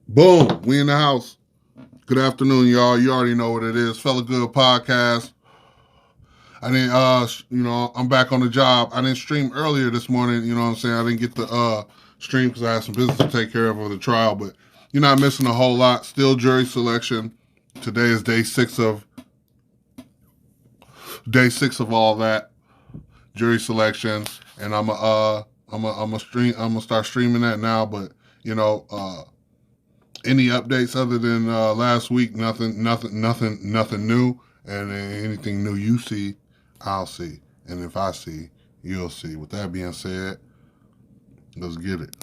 Boom, we in the house. Good afternoon, y'all. You already know what it is. Fellagood podcast. I didn't I'm back on the job. I didn't stream earlier this morning, you know what I'm saying? I didn't get to stream because I had some business to take care of the trial, but you're not missing a whole lot. Still jury selection. Today is day six of all that. Jury selection. And I'm gonna start streaming that now, but you know, any updates other than last week? Nothing new. And anything new you see, I'll see. And if I see, you'll see. With that being said, let's get it.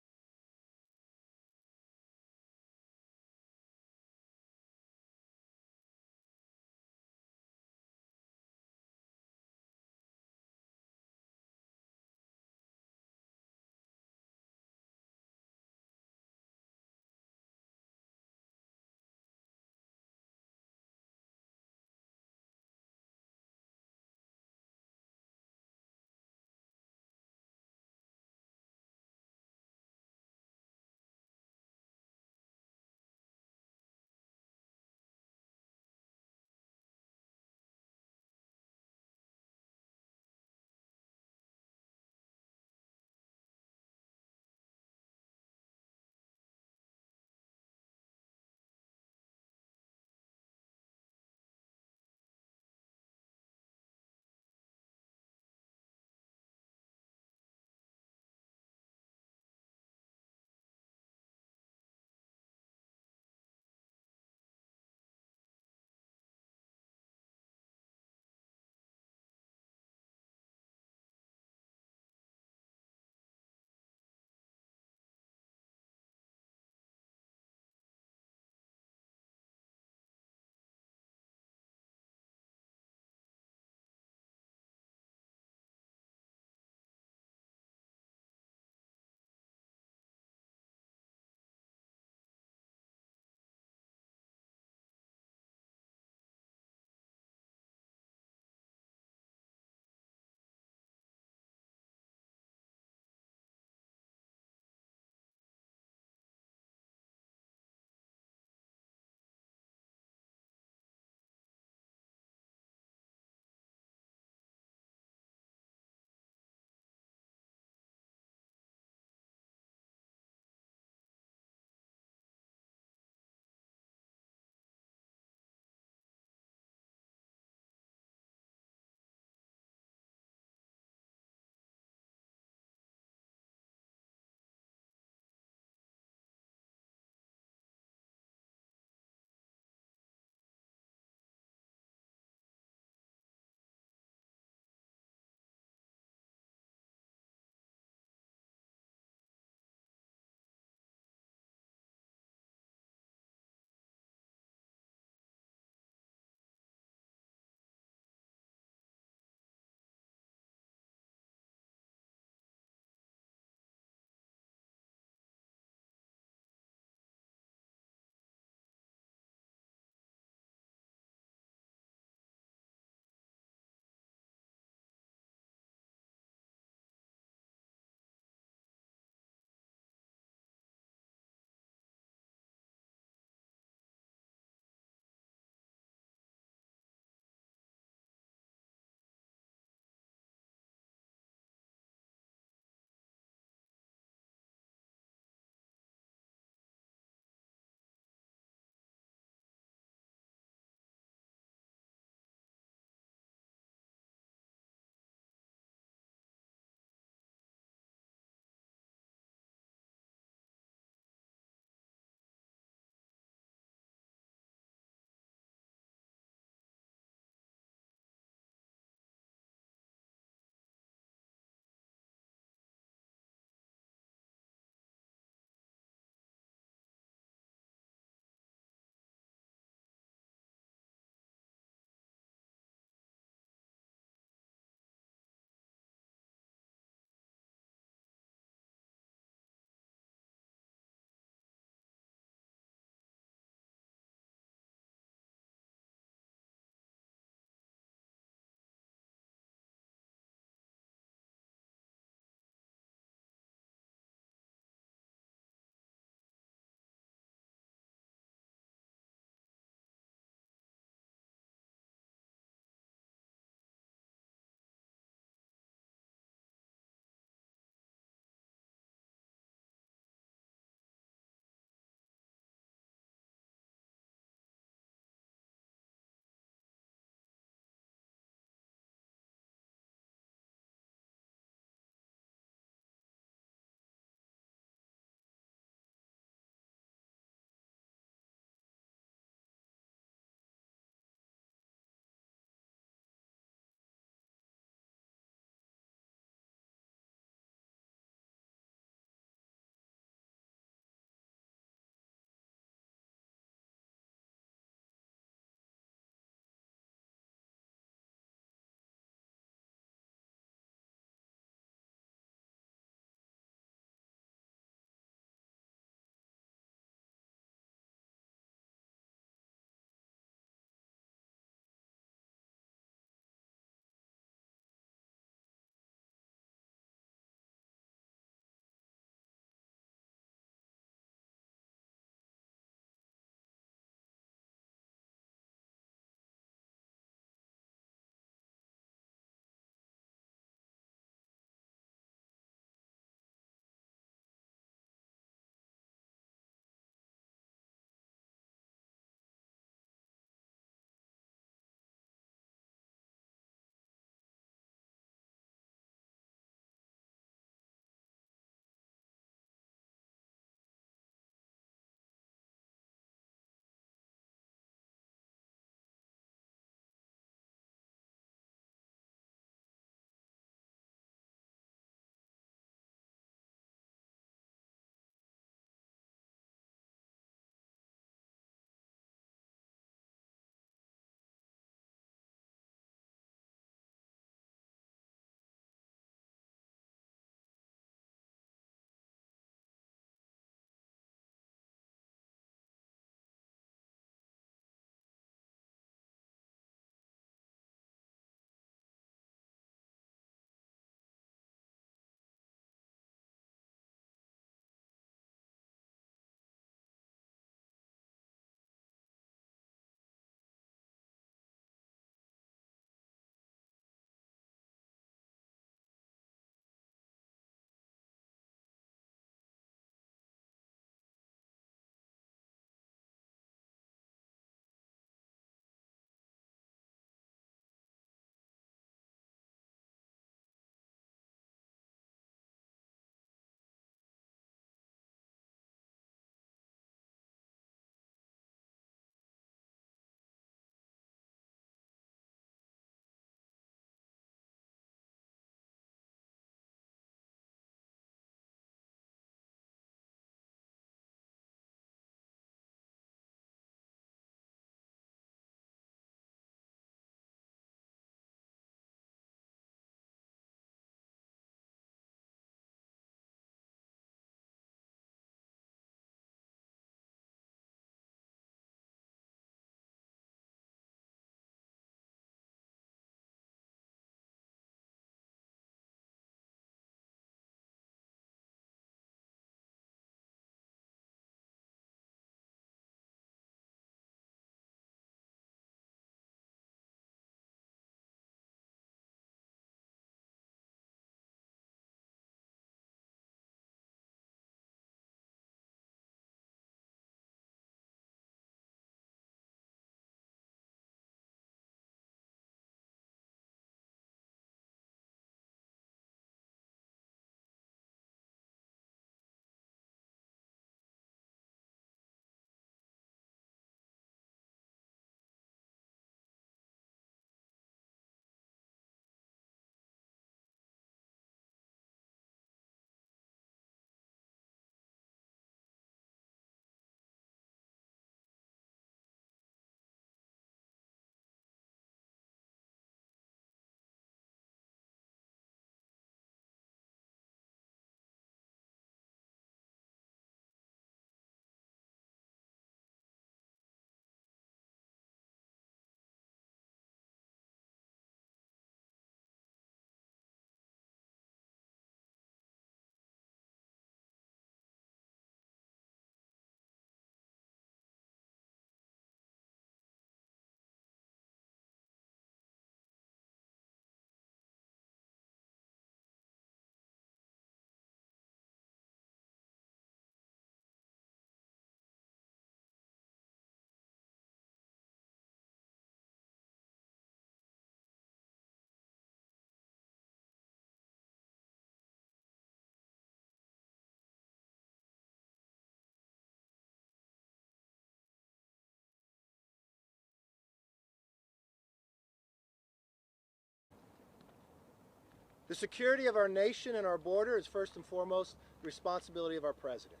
The security of our nation and our border is first and foremost the responsibility of our president.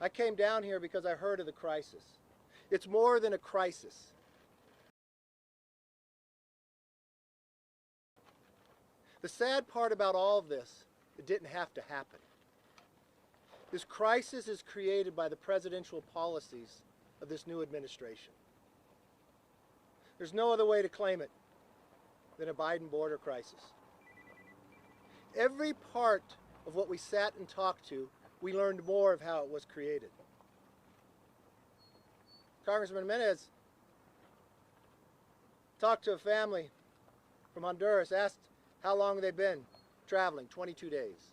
I came down here because I heard of the crisis. It's more than a crisis. The sad part about all of this, it didn't have to happen. This crisis is created by the presidential policies of this new administration. There's no other way to claim it than a Biden border crisis. Every part of what we sat and talked to, we learned more of how it was created. Congressman Jimenez talked to a family from Honduras, asked how long they've been traveling, 22 days.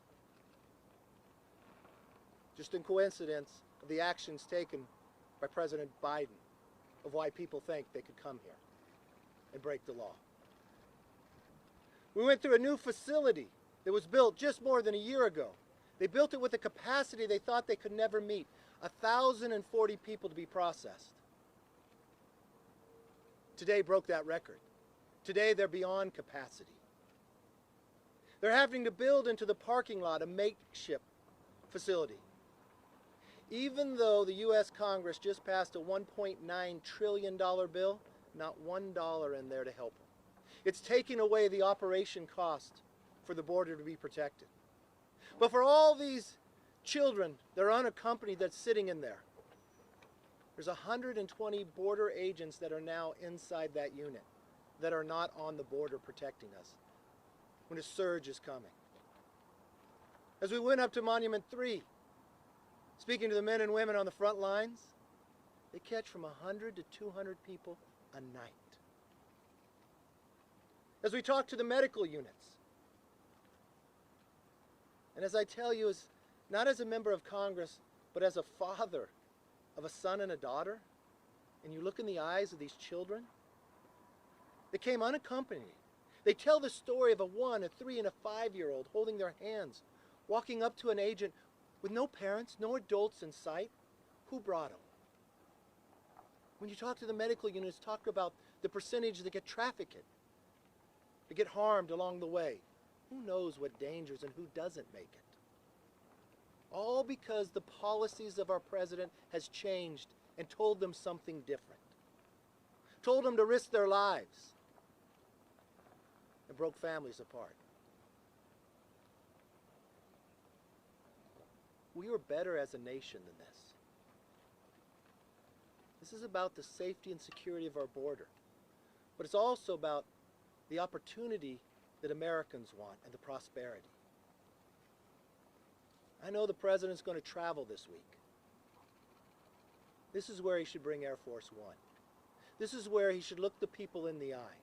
Just in coincidence of the actions taken by President Biden of why people think they could come here and break the law. We went through a new facility that was built just more than a year ago. They built it with a capacity they thought they could never meet, 1,040 people to be processed. Today broke that record. Today they're beyond capacity. They're having to build into the parking lot a makeshift facility. Even though the U.S. Congress just passed a $1.9 trillion bill, not $1 in there to help them. It's taking away the operation cost for the border to be protected. But for all these children that are unaccompanied that's sitting in there, there's 120 border agents that are now inside that unit that are not on the border protecting us when a surge is coming. As we went up to Monument 3, speaking to the men and women on the front lines, they catch from 100 to 200 people a night. As we talk to the medical units, and as I tell you, not as a member of Congress, but as a father of a son and a daughter, and you look in the eyes of these children, they came unaccompanied. They tell the story of a 1, a 3, and a 5-year-old holding their hands, walking up to an agent with no parents, no adults in sight. Who brought them? When you talk to the medical units, talk about the percentage that get trafficked, that get harmed along the way. Who knows what dangers and who doesn't make it? All because the policies of our president has changed and told them something different. Told them to risk their lives and broke families apart. We are better as a nation than this. This is about the safety and security of our border, but it's also about the opportunity that Americans want and the prosperity. I know the president's going to travel this week. This is where he should bring Air Force One. This is where he should look the people in the eye.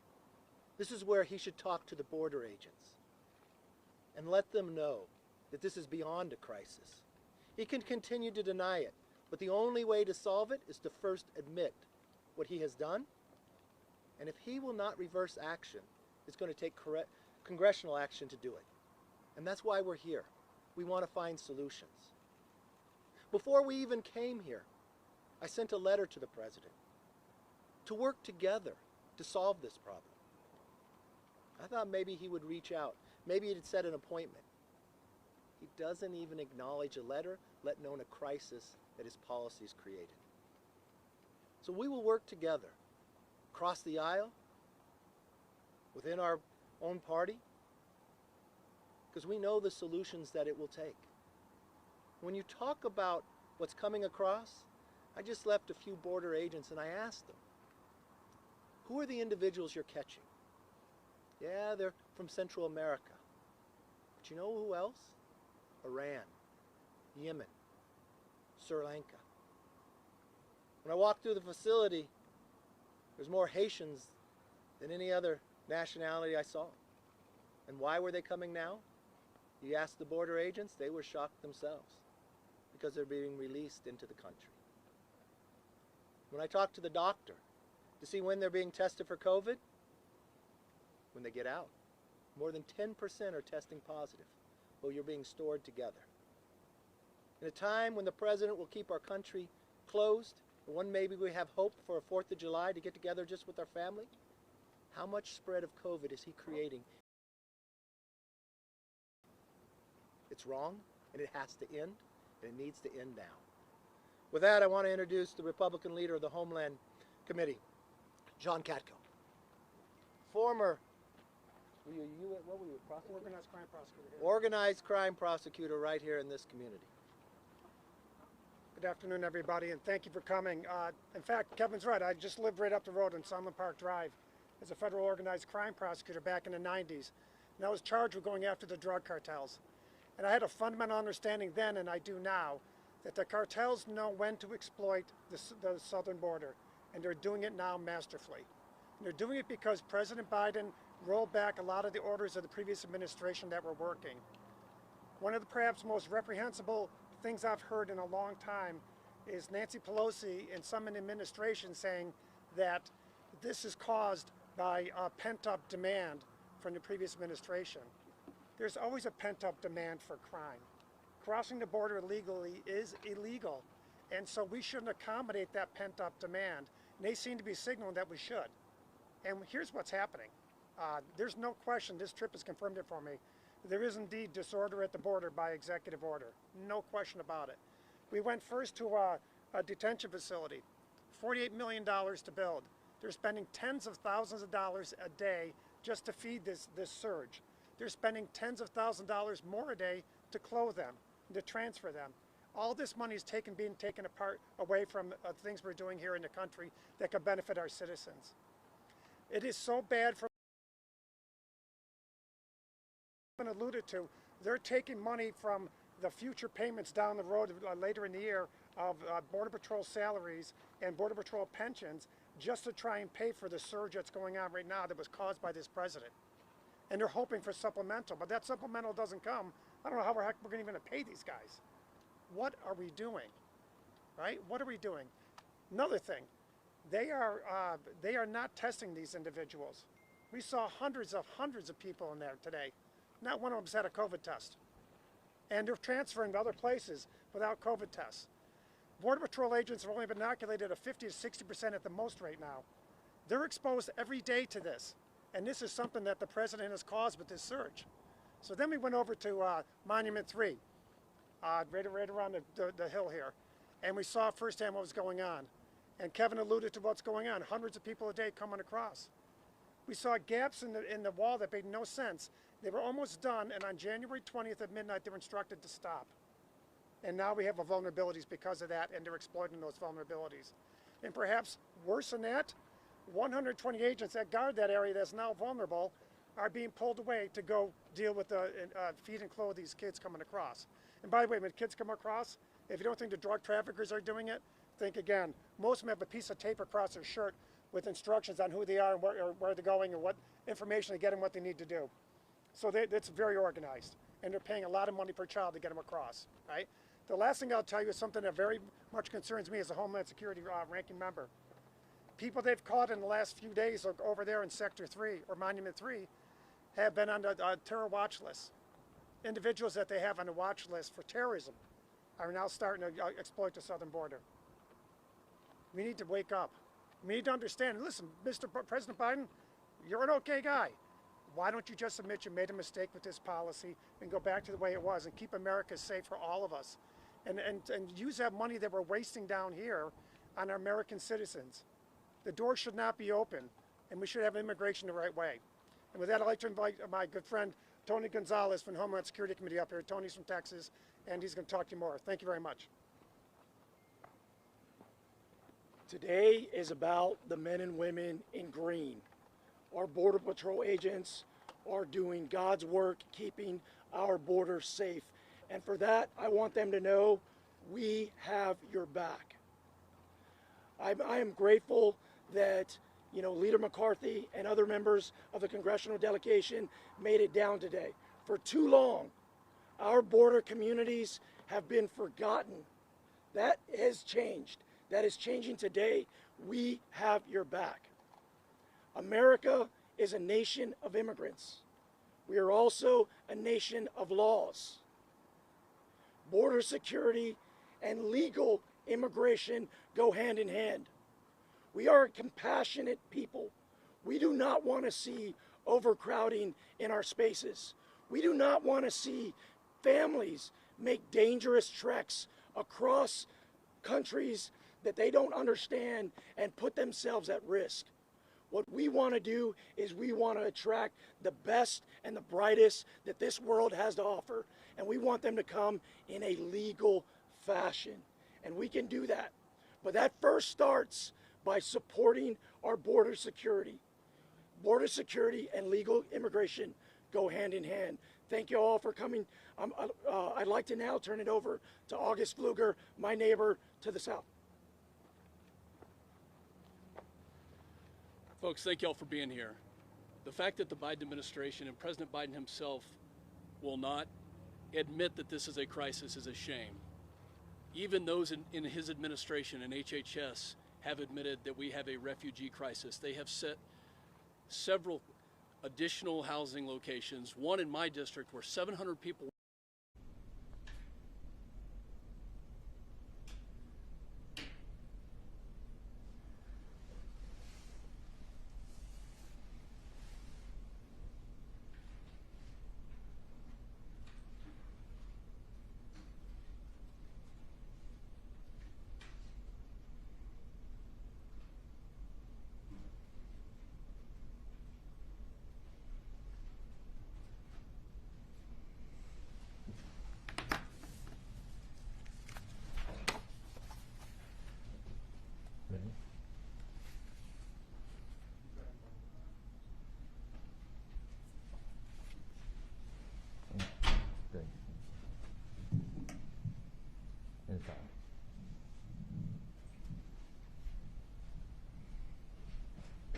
This is where he should talk to the border agents and let them know that this is beyond a crisis. He can continue to deny it, but the only way to solve it is to first admit what he has done, and if he will not reverse action, it's going to take congressional action to do it. And that's why we're here. We want to find solutions. Before we even came here, I sent a letter to the president to work together to solve this problem. I thought maybe he would reach out. Maybe he'd set an appointment. He doesn't even acknowledge a letter, let alone a crisis that his policies created. So we will work together, across the aisle, within our own party, because we know the solutions that it will take. When you talk about what's coming across, I just left a few border agents and I asked them, who are the individuals you're catching? Yeah, they're from Central America. But you know who else? Iran, Yemen, Sri Lanka. When I walked through the facility, there's more Haitians than any other nationality I saw. And why were they coming now? You ask the border agents, they were shocked themselves because they're being released into the country. When I talked to the doctor to see when they're being tested for COVID, when they get out, more than 10% are testing positive. Well, you're being stored together. In a time when the president will keep our country closed, and when maybe we have hope for a 4th of July to get together just with our family, how much spread of COVID is he creating It's wrong, and it has to end, and it needs to end now. With that, I want to introduce the Republican leader of the Homeland Committee, John Katko. Former, what were you, prosecutor? Organized crime prosecutor here. Organized crime prosecutor right here in this community. Good afternoon, everybody, and thank you for coming. In fact, Kevin's right. I just lived right up the road on Sunland Park Drive as a federal organized crime prosecutor back in the 90s. And I was charged with going after the drug cartels. And I had a fundamental understanding then, and I do now, that the cartels know when to exploit the southern border, and they're doing it now masterfully. And they're doing it because President Biden rolled back a lot of the orders of the previous administration that were working. One of the perhaps most reprehensible things I've heard in a long time is Nancy Pelosi and some in the administration saying that this is caused by pent-up demand from the previous administration. There's always a pent-up demand for crime. Crossing the border illegally is illegal, and so we shouldn't accommodate that pent-up demand. And they seem to be signaling that we should. And here's what's happening. There's no question, this trip has confirmed it for me. There is indeed disorder at the border by executive order. No question about it. We went first to a detention facility, $48 million to build. They're spending tens of thousands of dollars a day just to feed this surge. They're spending tens of thousands of dollars more a day to clothe them, to transfer them. All this money is being taken away from things we're doing here in the country that could benefit our citizens. It is so bad for alluded to, they're taking money from the future payments down the road later in the year of Border Patrol salaries and Border Patrol pensions just to try and pay for the surge that's going on right now that was caused by this president. And they're hoping for supplemental, but that supplemental doesn't come. I don't know how we're going to pay these guys. What are we doing, right? What are we doing? Another thing, they are not testing these individuals. We saw hundreds of people in there today. Not one of them's had a COVID test. And they're transferring to other places without COVID tests. Border Patrol agents have only been inoculated at 50 to 60% at the most right now. They're exposed every day to this. And this is something that the president has caused with this surge. So then we went over to Monument 3, right around the hill here. And we saw firsthand what was going on. And Kevin alluded to what's going on. Hundreds of people a day coming across. We saw gaps in the wall that made no sense. They were almost done, and on January 20th at midnight, they were instructed to stop. And now we have vulnerabilities because of that, and they're exploiting those vulnerabilities. And perhaps worse than that, 120 agents that guard that area that's now vulnerable are being pulled away to go deal with the feed and clothe these kids coming across. And by the way, when kids come across, if you don't think the drug traffickers are doing it, think again. Most of them have a piece of tape across their shirt with instructions on who they are and where they're going and what information to get and what they need to do. So it's very organized, and they're paying a lot of money per child to get them across, right? The last thing I'll tell you is something that very much concerns me as a Homeland Security ranking member. People they've caught in the last few days over there in Sector 3 or Monument 3 have been on the terror watch list. Individuals that they have on the watch list for terrorism are now starting to exploit the southern border. We need to wake up. We need to understand, listen, Mr. President Biden, you're an okay guy. Why don't you just admit you made a mistake with this policy and go back to the way it was and keep America safe for all of us? And use that money that we're wasting down here on our American citizens. The door should not be open, and we should have immigration the right way. And with that, I'd like to invite my good friend, Tony Gonzalez from the Homeland Security Committee up here. Tony's from Texas, and he's going to talk to you more. Thank you very much. Today is about the men and women in green. Our Border Patrol agents are doing God's work, keeping our border safe. And for that, I want them to know we have your back. I am grateful that, Leader McCarthy and other members of the congressional delegation made it down today. For too long, our border communities have been forgotten. That has changed. That is changing today. We have your back. America is a nation of immigrants. We are also a nation of laws. Border security and legal immigration go hand in hand. We are a compassionate people. We do not want to see overcrowding in our spaces. We do not want to see families make dangerous treks across countries that they don't understand and put themselves at risk. What we want to do is we want to attract the best and the brightest that this world has to offer, and we want them to come in a legal fashion. And we can do that. But that first starts by supporting our border security. Border security and legal immigration go hand in hand. Thank you all for coming. I'd like to now turn it over to August Pfluger, my neighbor to the south. Folks, thank you all for being here. The fact that the Biden administration and President Biden himself will not admit that this is a crisis is a shame. Even those in his administration and HHS have admitted that we have a refugee crisis. They have set several additional housing locations, one in my district where 700 people.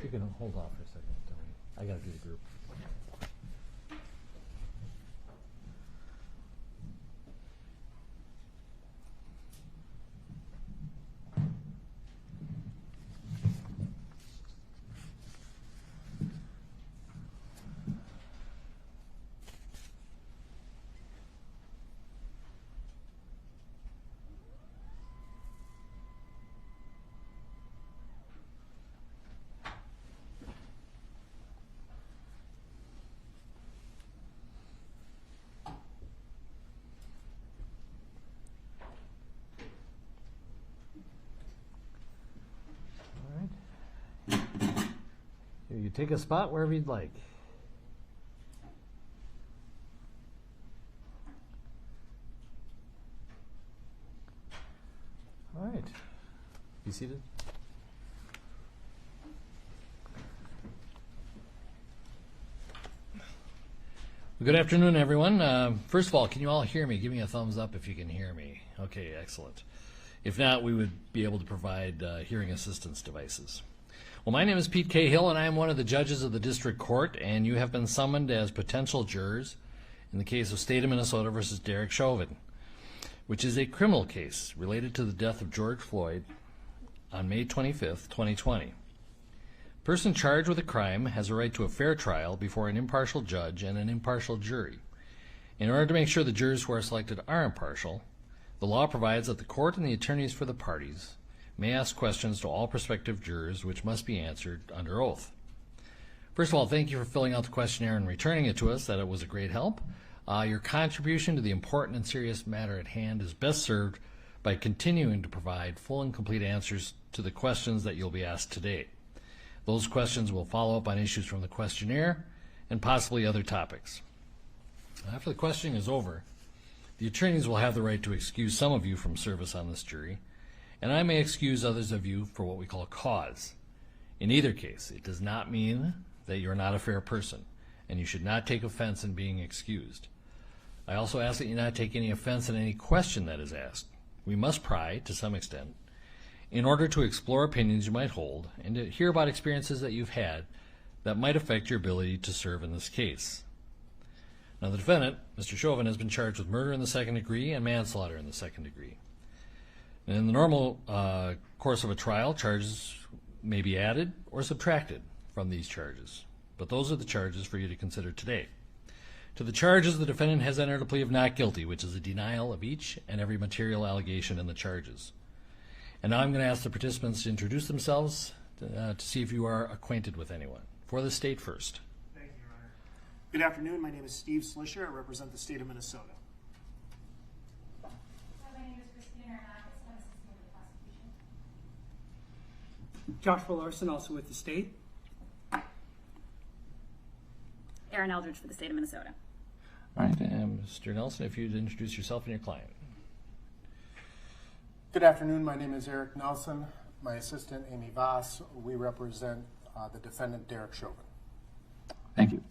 You can hold off for a second. I gotta do the group. You take a spot wherever you'd like. All right. Be seated. Good afternoon, everyone. First of all, can you all hear me? Give me a thumbs up if you can hear me. Okay, excellent. If not, we would be able to provide hearing assistance devices. Well, my name is Pete Cahill, and I am one of the judges of the district court, and you have been summoned as potential jurors in the case of State of Minnesota versus Derek Chauvin, which is a criminal case related to the death of George Floyd on May 25th, 2020. A person charged with a crime has a right to a fair trial before an impartial judge and an impartial jury. In order to make sure the jurors who are selected are impartial, the law provides that the court and the attorneys for the parties may ask questions to all prospective jurors which must be answered under oath. First of all, thank you for filling out the questionnaire and returning it to us. That it was a great help. Your contribution to the important and serious matter at hand is best served by continuing to provide full and complete answers to the questions that you'll be asked today. Those questions will follow up on issues from the questionnaire and possibly other topics. After the questioning is over, the attorneys will have the right to excuse some of you from service on this jury, and I may excuse others of you for what we call a cause. In either case, it does not mean that you're not a fair person, and you should not take offense in being excused. I also ask that you not take any offense in any question that is asked. We must pry, to some extent, in order to explore opinions you might hold and to hear about experiences that you've had that might affect your ability to serve in this case. Now, the defendant, Mr. Chauvin, has been charged with murder in the second degree and manslaughter in the second degree. And in the normal course of a trial, charges may be added or subtracted from these charges. But those are the charges for you to consider today. To the charges, the defendant has entered a plea of not guilty, which is a denial of each and every material allegation in the charges. And now I'm going to ask the participants to introduce themselves to see if you are acquainted with anyone. For the state first. Thank you, Your Honor. Good afternoon. My name is Steve Slisher. I represent the state of Minnesota. Joshua Larson, also with the state. Erin Eldridge for the state of Minnesota. All right, and Mr. Nelson, if you'd introduce yourself and your client. Good afternoon. My name is Eric Nelson. My assistant, Amy Voss. We represent the defendant, Derek Chauvin. Thank you.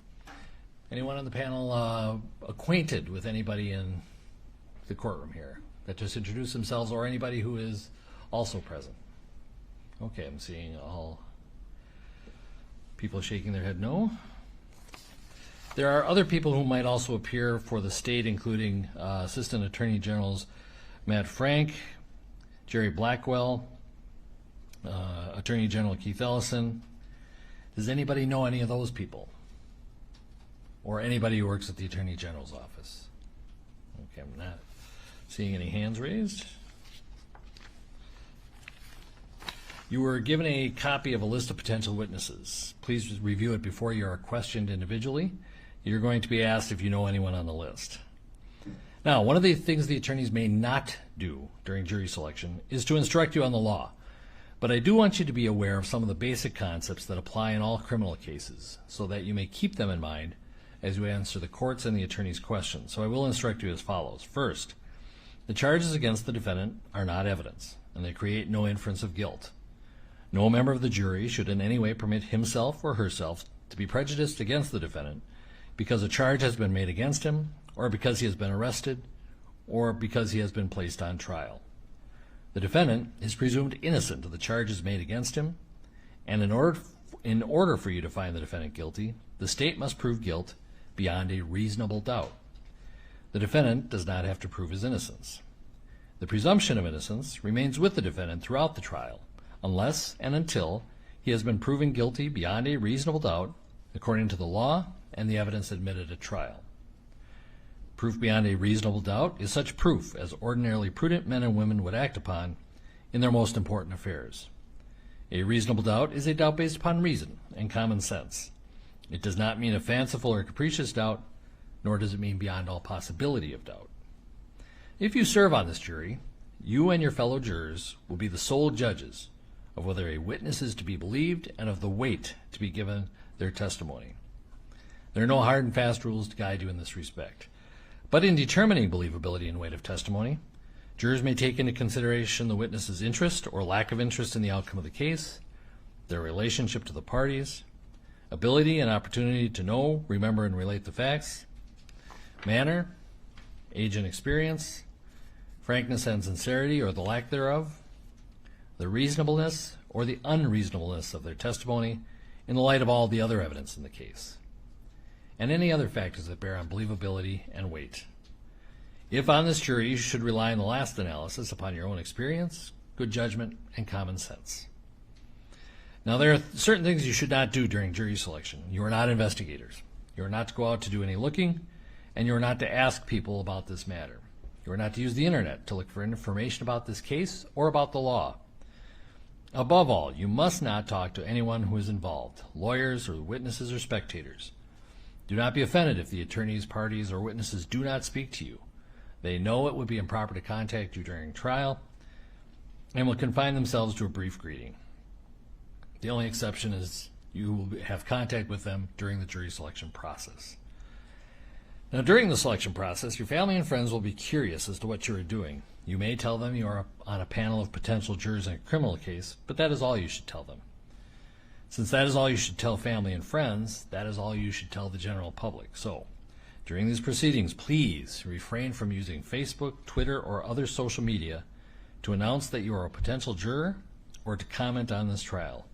Anyone on the panel acquainted with anybody in the courtroom here that just introduced themselves, or anybody who is also present? Okay, I'm seeing all people shaking their head no. There are other people who might also appear for the state, including Assistant Attorney Generals Matt Frank, Jerry Blackwell, Attorney General Keith Ellison. Does anybody know any of those people? Or anybody who works at the Attorney General's office? Okay, I'm not seeing any hands raised. You were given a copy of a list of potential witnesses. Please review it before you are questioned individually. You're going to be asked if you know anyone on the list. Now, one of the things the attorneys may not do during jury selection is to instruct you on the law. But I do want you to be aware of some of the basic concepts that apply in all criminal cases so that you may keep them in mind as you answer the court's and the attorney's questions. So I will instruct you as follows. First, the charges against the defendant are not evidence, and they create no inference of guilt. No member of the jury should in any way permit himself or herself to be prejudiced against the defendant because a charge has been made against him, or because he has been arrested, or because he has been placed on trial. The defendant is presumed innocent of the charges made against him, and in order for you to find the defendant guilty, the state must prove guilt beyond a reasonable doubt. The defendant does not have to prove his innocence. The presumption of innocence remains with the defendant throughout the trial, unless and until he has been proven guilty beyond a reasonable doubt according to the law and the evidence admitted at trial. Proof beyond a reasonable doubt is such proof as ordinarily prudent men and women would act upon in their most important affairs. A reasonable doubt is a doubt based upon reason and common sense. It does not mean a fanciful or capricious doubt, nor does it mean beyond all possibility of doubt. If you serve on this jury, you and your fellow jurors will be the sole judges of whether a witness is to be believed and of the weight to be given their testimony. There are no hard and fast rules to guide you in this respect. But in determining believability and weight of testimony, jurors may take into consideration the witness's interest or lack of interest in the outcome of the case, their relationship to the parties, ability and opportunity to know, remember, and relate the facts, manner, age and experience, frankness and sincerity or the lack thereof, the reasonableness or the unreasonableness of their testimony in the light of all the other evidence in the case, and any other factors that bear on believability and weight. If on this jury, you should rely in the last analysis upon your own experience, good judgment, and common sense. Now, there are certain things you should not do during jury selection. You are not investigators. You are not to go out to do any looking, and you are not to ask people about this matter. You are not to use the internet to look for information about this case or about the law. Above all, you must not talk to anyone who is involved, lawyers or witnesses or spectators. Do not be offended if the attorneys, parties, or witnesses do not speak to you. They know it would be improper to contact you during trial and will confine themselves to a brief greeting. The only exception is you will have contact with them during the jury selection process. Now, during the selection process, your family and friends will be curious as to what you are doing. You may tell them you are on a panel of potential jurors in a criminal case, but that is all you should tell them. Since that is all you should tell family and friends, that is all you should tell the general public. So, during these proceedings, please refrain from using Facebook, Twitter, or other social media to announce that you are a potential juror or to comment on this trial.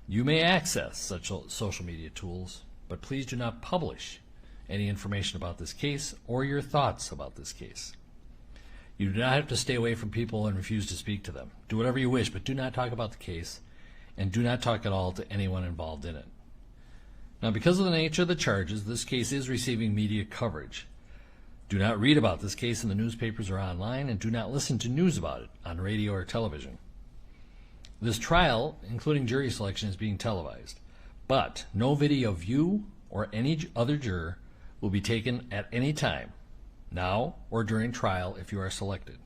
You may access such social media tools, but please do not publish any information about this case or your thoughts about this case. You do not have to stay away from people and refuse to speak to them. Do whatever you wish, but do not talk about the case, and do not talk at all to anyone involved in it. Now, because of the nature of the charges, this case is receiving media coverage. Do not read about this case in the newspapers or online, and do not listen to news about it on radio or television. This trial, including jury selection, is being televised, but no video of you or any other juror will be taken at any time, now or during trial if you are selected.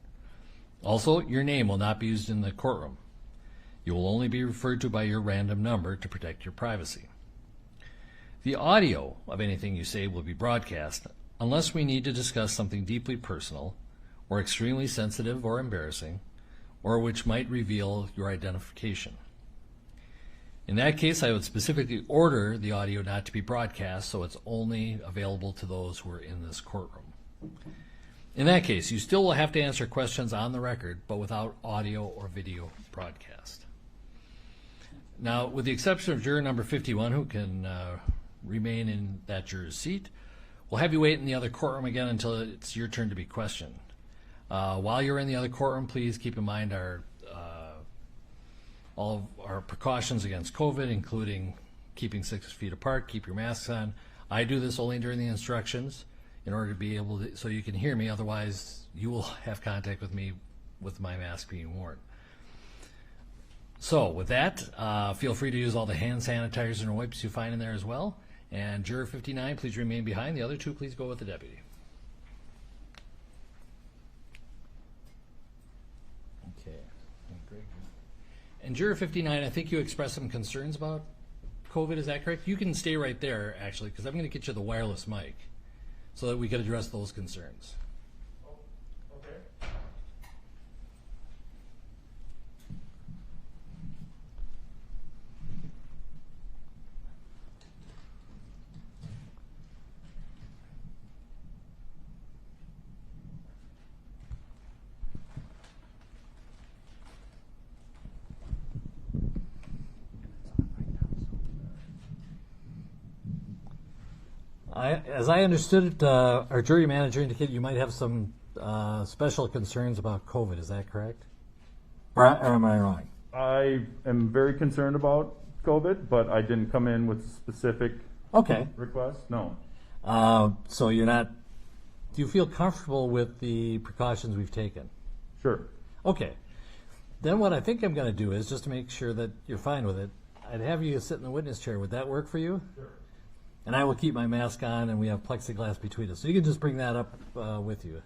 Also, your name will not be used in the courtroom. You will only be referred to by your random number to protect your privacy. The audio of anything you say will be broadcast unless we need to discuss something deeply personal or extremely sensitive or embarrassing, or which might reveal your identification. In that case, I would specifically order the audio not to be broadcast so it's only available to those who are in this courtroom. In that case, you still will have to answer questions on the record, but without audio or video broadcast. Now, with the exception of juror number 51, who can remain in that juror's seat, we'll have you wait in the other courtroom again until it's your turn to be questioned. While you're in the other courtroom, please keep in mind all of our precautions against COVID, including keeping 6 feet apart, keep your masks on. I do this only during the instructions in order to be able to, so you can hear me, otherwise you will have contact with me with my mask being worn. So with that, feel free to use all the hand sanitizers and wipes you find in there as well. And juror 59, please remain behind. The other two, please go with the deputy. Okay. Great. And juror 59, I think you expressed some concerns about COVID, is that correct? You can stay right there, actually, because I'm going to get you the wireless mic so that we can address those concerns. Okay. As I understood it, our jury manager indicated you might have some special concerns about COVID. Is that correct? Or am I wrong? I am very concerned about COVID, but I didn't come in with specific requests. No. So you're not. Do you feel comfortable with the precautions we've taken? Sure. Okay. Then what I think I'm going to do is, just to make sure that you're fine with it, I'd have you sit in the witness chair. Would that work for you? Sure. And I will keep my mask on, and we have plexiglass between us. So you can just bring that up with you.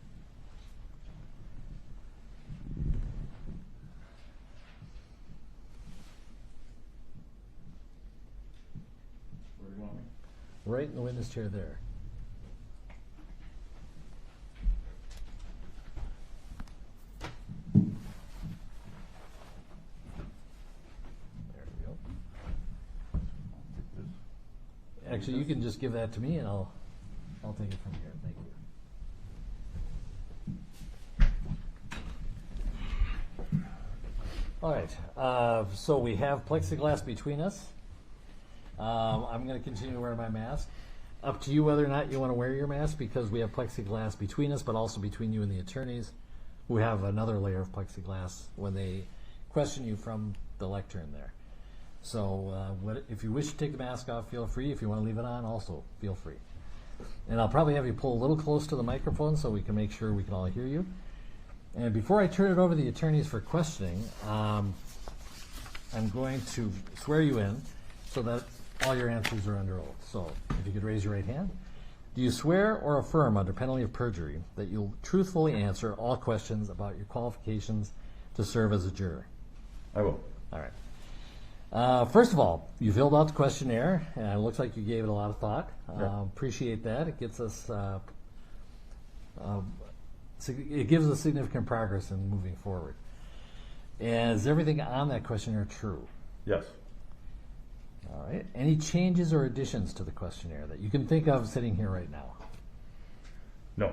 Where do you want me? Right in the witness chair there. Actually, you can just give that to me, and I'll take it from here. Thank you. All right. So we have plexiglass between us. I'm going to continue wearing my mask. Up to you whether or not you want to wear your mask, because we have plexiglass between us, but also between you and the attorneys, who have another layer of plexiglass when they question you from the lectern there. So if you wish to take the mask off, feel free. If you want to leave it on, also feel free. And I'll probably have you pull a little close to the microphone so we can make sure we can all hear you. And before I turn it over to the attorneys for questioning, I'm going to swear you in so that all your answers are under oath. So if you could raise your right hand. Do you swear or affirm under penalty of perjury that you'll truthfully answer all questions about your qualifications to serve as a juror? I will. All right. First of all, you filled out the questionnaire, and it looks like you gave it a lot of thought. Appreciate that. It gets us, it gives us significant progress in moving forward. Is everything on that questionnaire true? Yes. All right. Any changes or additions to the questionnaire that you can think of sitting here right now? No.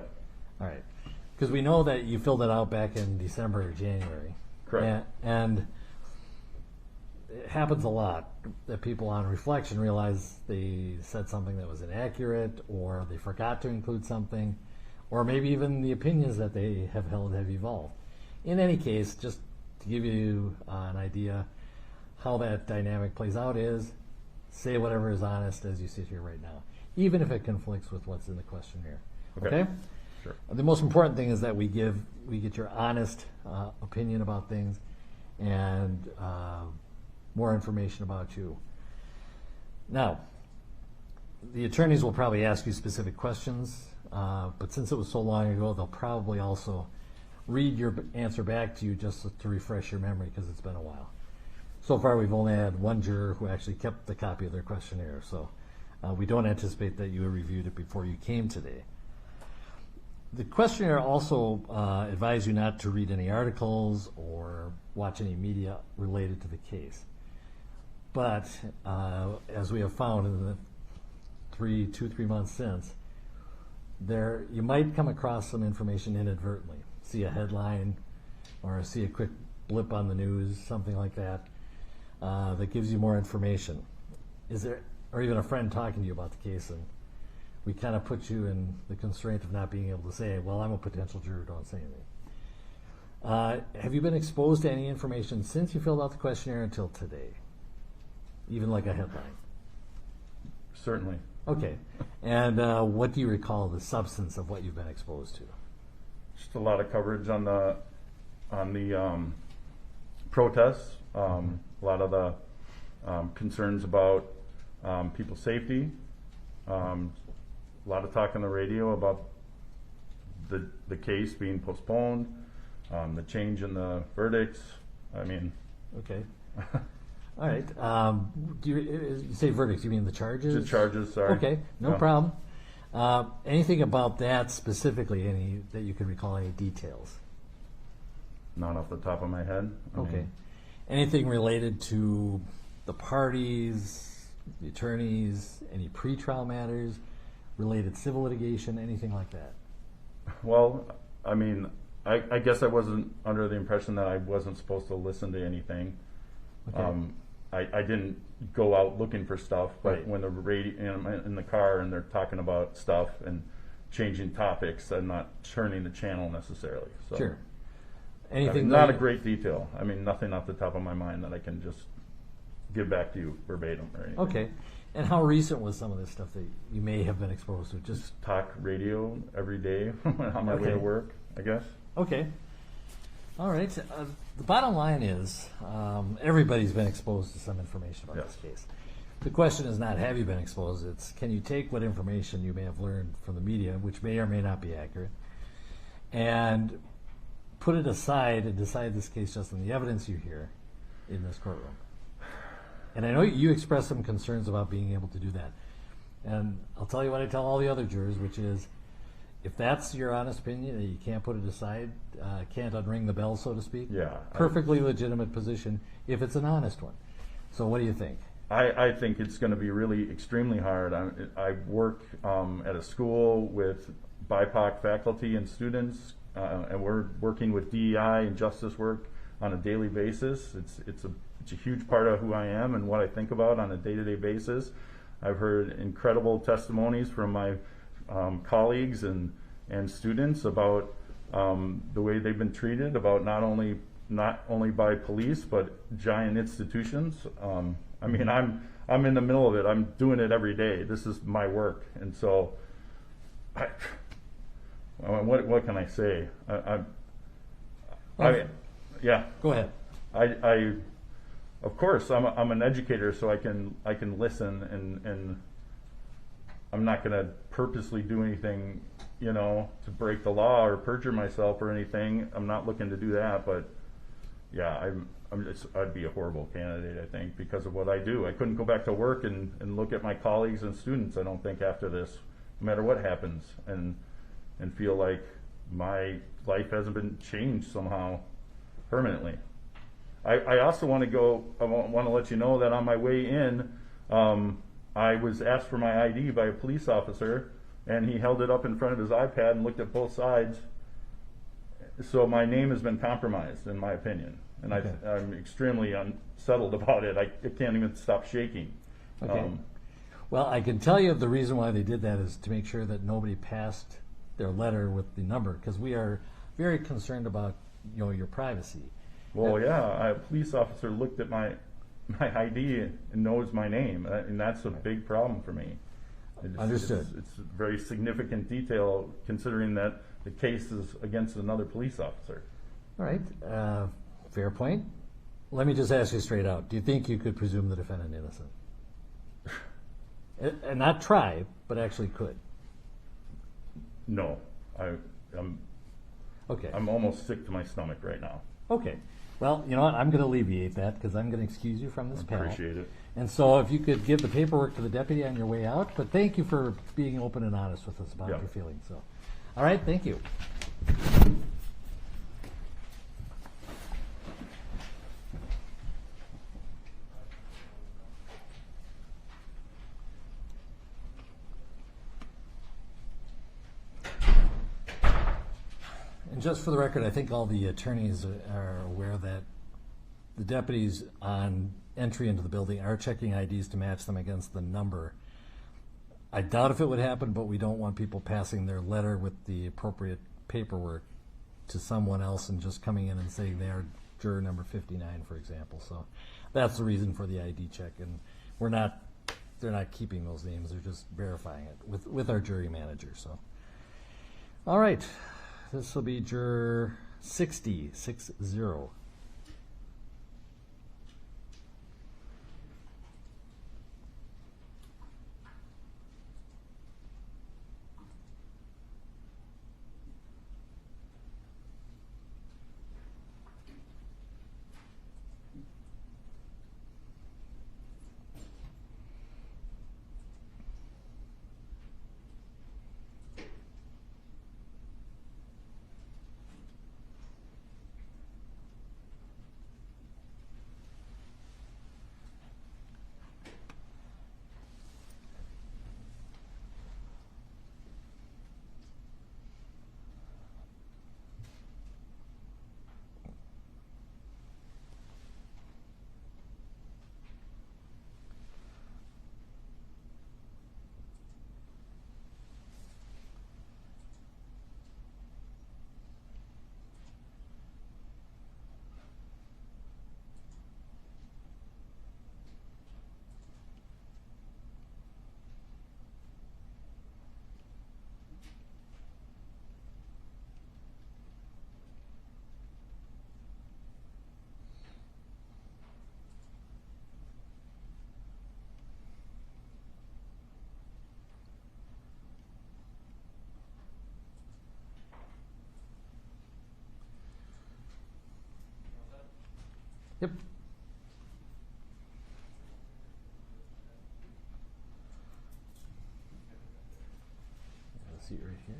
All right. Because we know that you filled it out back in December or January. Correct. And it happens a lot that people on reflection realize they said something that was inaccurate, or they forgot to include something, or maybe even the opinions that they have held have evolved. In any case, just to give you an idea how that dynamic plays out is, say whatever is honest as you sit here right now, even if it conflicts with what's in the questionnaire. Okay? Sure. The most important thing is that we get your honest opinion about things, and more information about you. Now, the attorneys will probably ask you specific questions, but since it was so long ago, they'll probably also read your answer back to you just to refresh your memory, because it's been a while. So far, we've only had one juror who actually kept the copy of their questionnaire, so we don't anticipate that you reviewed it before you came today. The questionnaire also advised you not to read any articles or watch any media related to the case. But as we have found in the 3 months since, you might come across some information inadvertently. See a headline or see a quick blip on the news, something like that, that gives you more information. Or even a friend talking to you about the case, and we kind of put you in the constraint of not being able to say, well, I'm a potential juror, don't say anything. Have you been exposed to any information since you filled out the questionnaire until today? Even like a headline? Certainly. Okay. And what do you recall the substance of what you've been exposed to? Just a lot of coverage on the protests, a lot of the concerns about people's safety, a lot of talk on the radio about the case being postponed, the change in the verdicts. I mean, okay. All right. Do you say verdicts? You mean the charges? The charges, sorry. Okay, no problem. Anything about that specifically? That you can recall? Any details? Not off the top of my head. I mean, anything related to the parties, the attorneys, any pretrial matters, related civil litigation, anything like that? Well, I mean, I guess I wasn't under the impression that I wasn't supposed to listen to anything. Okay. I didn't go out looking for stuff, but Right. when the radio in the car and they're talking about stuff and changing topics, I'm not turning the channel necessarily. So. Sure. I mean, Anything not a great detail. I mean, nothing off the top of my mind that I can just give back to you verbatim or anything. Okay. And how recent was some of this stuff that you may have been exposed to? Just talk radio every day on my way to work, I guess. Okay. All right. The bottom line is everybody's been exposed to some information about this case. The question is not have you been exposed, it's can you take what information you may have learned from the media, which may or may not be accurate, and put it aside and decide this case just on the evidence you hear in this courtroom. And I know you expressed some concerns about being able to do that. And I'll tell you what I tell all the other jurors, which is if that's your honest opinion and you can't put it aside, can't unring the bell, so to speak, perfectly legitimate position if it's an honest one. So what do you think? I think it's going to be really extremely hard. I work at a school with BIPOC faculty and students, and we're working with DEI and justice work on a daily basis. It's a huge part of who I am and what I think about on a day-to-day basis. I've heard incredible testimonies from my colleagues and students about the way they've been treated, about not only by police but giant institutions. I mean, I'm in the middle of it. I'm doing it every day. This is my work, and so what can I say? Yeah. Go ahead. Of course, I'm an educator, so I can listen, and I'm not going to purposely do anything, to break the law or perjure myself or anything. I'm not looking to do that, but yeah, I'd be a horrible candidate, I think, because of what I do. I couldn't go back to work and look at my colleagues and students, I don't think, after this, no matter what happens, and feel like my life hasn't been changed somehow permanently. I also want to let you know that on my way in, I was asked for my ID by a police officer, and he held it up in front of his iPad and looked at both sides. So my name has been compromised, in my opinion, and I'm extremely unsettled about it. I can't even stop shaking. Okay. Well, I can tell you the reason why they did that is to make sure that nobody passed their letter with the number, because we are very concerned about your privacy. Well, yeah, a police officer looked at my ID and knows my name, and that's a big problem for me. Understood. It's a very significant detail considering that the case is against another police officer. All right, fair point. Let me just ask you straight out. Do you think you could presume the defendant innocent? And not try, but actually could? No. I'm almost sick to my stomach right now. Okay. Well, you know what? I'm going to alleviate that because I'm going to excuse you from this panel. Appreciate it. And so if you could give the paperwork to the deputy on your way out, but thank you for being open and honest with us about Yeah. your feelings. So, all right, thank you. And just for the record, I think all the attorneys are aware that the deputies on entry into the building are checking IDs to match them against the number. I doubt if it would happen, but we don't want people passing their letter with the appropriate paperwork to someone else and just coming in and saying they are juror number 59, for example. So that's the reason for the ID check, and they're not keeping those names, they're just verifying it with our jury manager. So, all right, this will be juror 60. Yep. See it right here.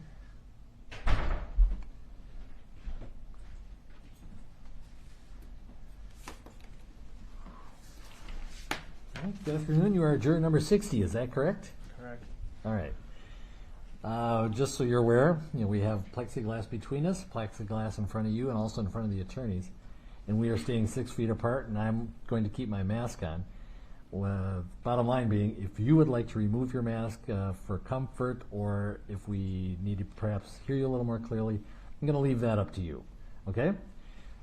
All right, good afternoon. You are juror number 60. Is that correct? Correct. All right. Just so you're aware, we have plexiglass between us, plexiglass in front of you, and also in front of the attorneys. And we are staying 6 feet apart, and I'm going to keep my mask on. Bottom line being, if you would like to remove your mask for comfort, or if we need to perhaps hear you a little more clearly, I'm going to leave that up to you. Okay?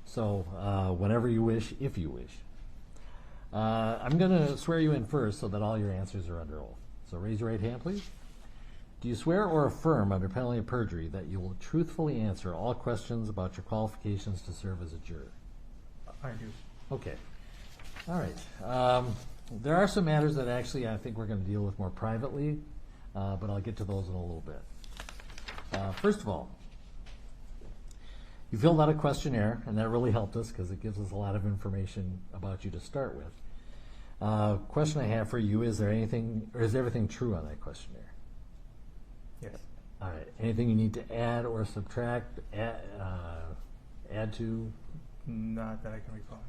So whenever you wish, if you wish. I'm going to swear you in first so that all your answers are under oath. So raise your right hand, please. Do you swear or affirm under penalty of perjury that you will truthfully answer all questions about your qualifications to serve as a juror? I do. Okay. All right. There are some matters that actually I think we're going to deal with more privately, but I'll get to those in a little bit. First of all, you filled out a questionnaire, and that really helped us because it gives us a lot of information about you to start with. Question I have for you, is everything true on that questionnaire? Yes. All right. Anything you need to add or subtract, add to? Not that I can recall.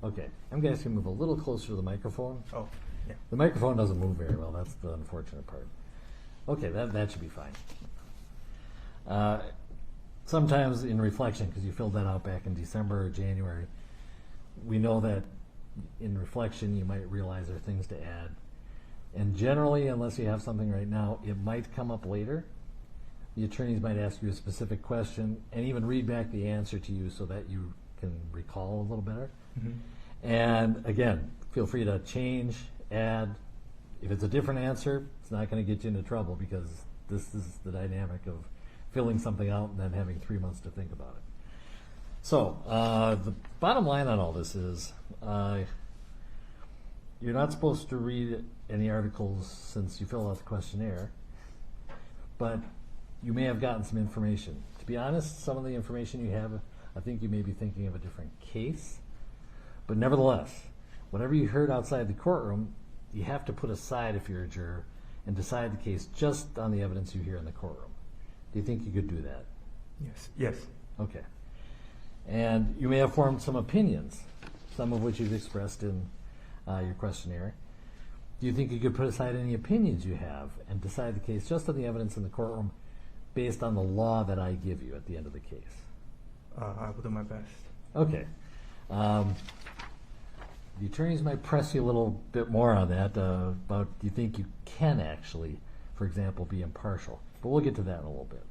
Okay. I'm going to ask you to move a little closer to the microphone. Oh, yeah. The microphone doesn't move very well. That's the unfortunate part. Okay, that should be fine. Sometimes in reflection, because you filled that out back in December or January, we know that in reflection you might realize there are things to add. And generally, unless you have something right now, it might come up later. The attorneys might ask you a specific question and even read back the answer to you so that you can recall a little better. Mm-hmm. And again, feel free to change, add. If it's a different answer, it's not going to get you into trouble because this is the dynamic of filling something out and then having 3 months to think about it. So the bottom line on all this is you're not supposed to read any articles since you filled out the questionnaire, but you may have gotten some information. To be honest, some of the information you have I think you may be thinking of a different case. But nevertheless, whatever you heard outside the courtroom, you have to put aside if you're a juror and decide the case just on the evidence you hear in the courtroom. Do you think you could do that? Yes. Yes. Okay. And you may have formed some opinions, some of which you've expressed in your questionnaire. Do you think you could put aside any opinions you have and decide the case just on the evidence in the courtroom based on the law that I give you at the end of the case? I will do my best. Okay. The attorneys might press you a little bit more on that about do you think you can actually, for example, be impartial? But we'll get to that in a little bit.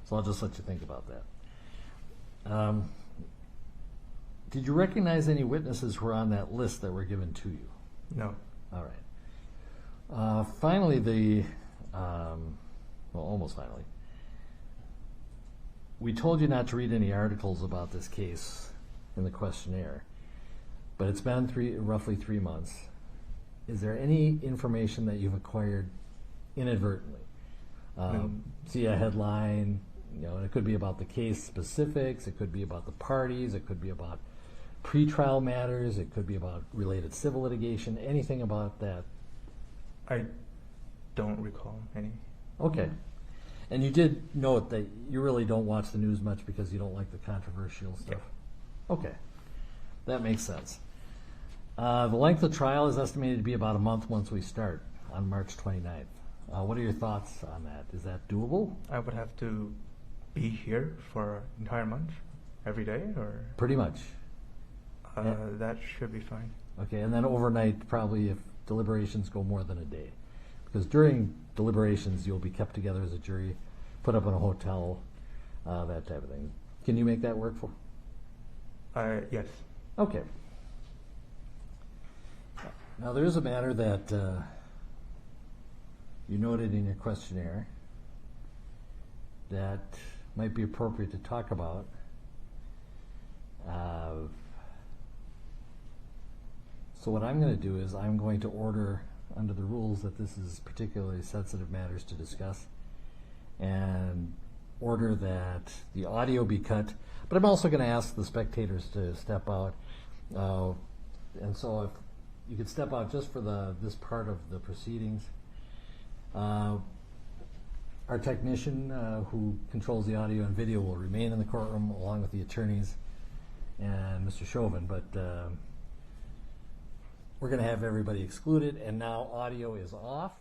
So I'll just let you think about that. Did you recognize any witnesses who were on that list that were given to you? No. All right. Finally, well, almost finally, we told you not to read any articles about this case in the questionnaire, but it's been roughly 3 months. Is there any information that you've acquired inadvertently? See a headline, and it could be about the case specifics, it could be about the parties, it could be about pretrial matters, it could be about related civil litigation, anything about that? I don't recall any. Okay. And you did note that you really don't watch the news much because you don't like the controversial stuff? Yeah. Okay. That makes sense. The length of trial is estimated to be about a month once we start on March 29th. What are your thoughts on that? Is that doable? I would have to be here for an entire month, every day, or? Pretty much. That should be fine. Okay, and then overnight, probably if deliberations go more than a day. Because during deliberations, you'll be kept together as a jury, put up in a hotel, that type of thing. Can you make that work for? Yes. Okay. Now there is a matter that you noted in your questionnaire that might be appropriate to talk about. So what I'm going to do is I'm going to order under the rules that this is particularly sensitive matters to discuss, and order that the audio be cut. But I'm also going to ask the spectators to step out. And so if you could step out just for this part of the proceedings. Our technician who controls the audio and video will remain in the courtroom along with the attorneys and Mr. Chauvin, but we're going to have everybody excluded, and now audio is off.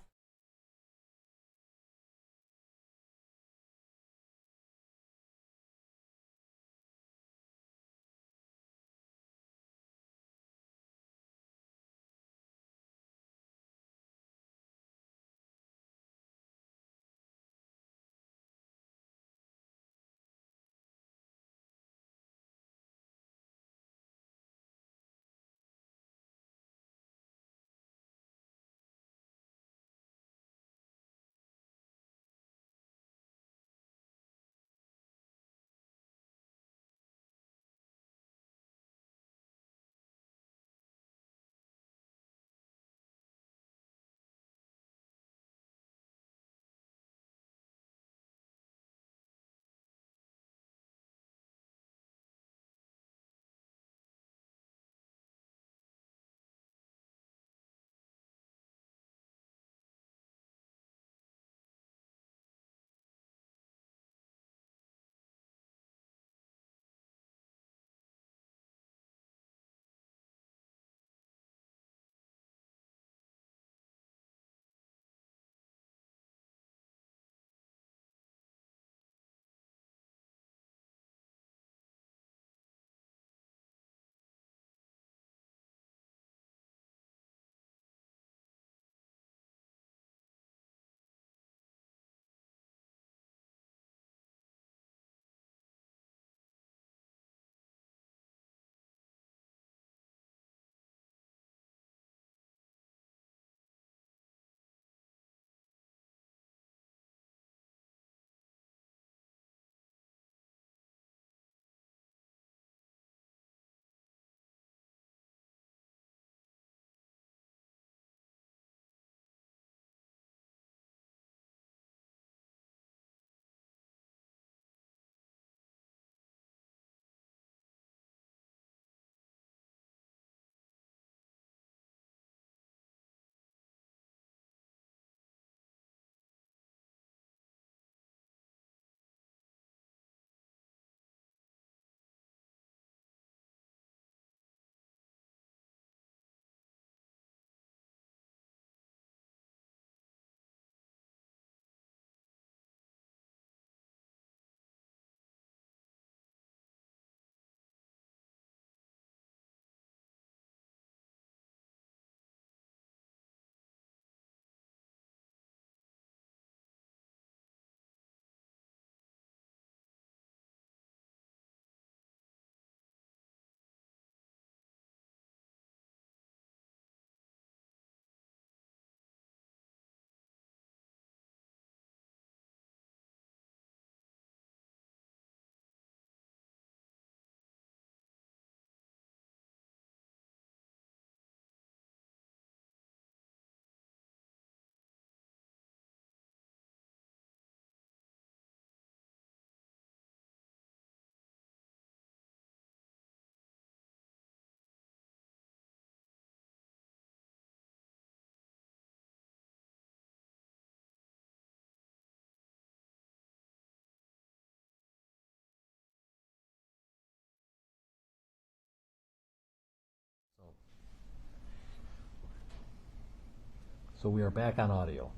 So we are back on audio.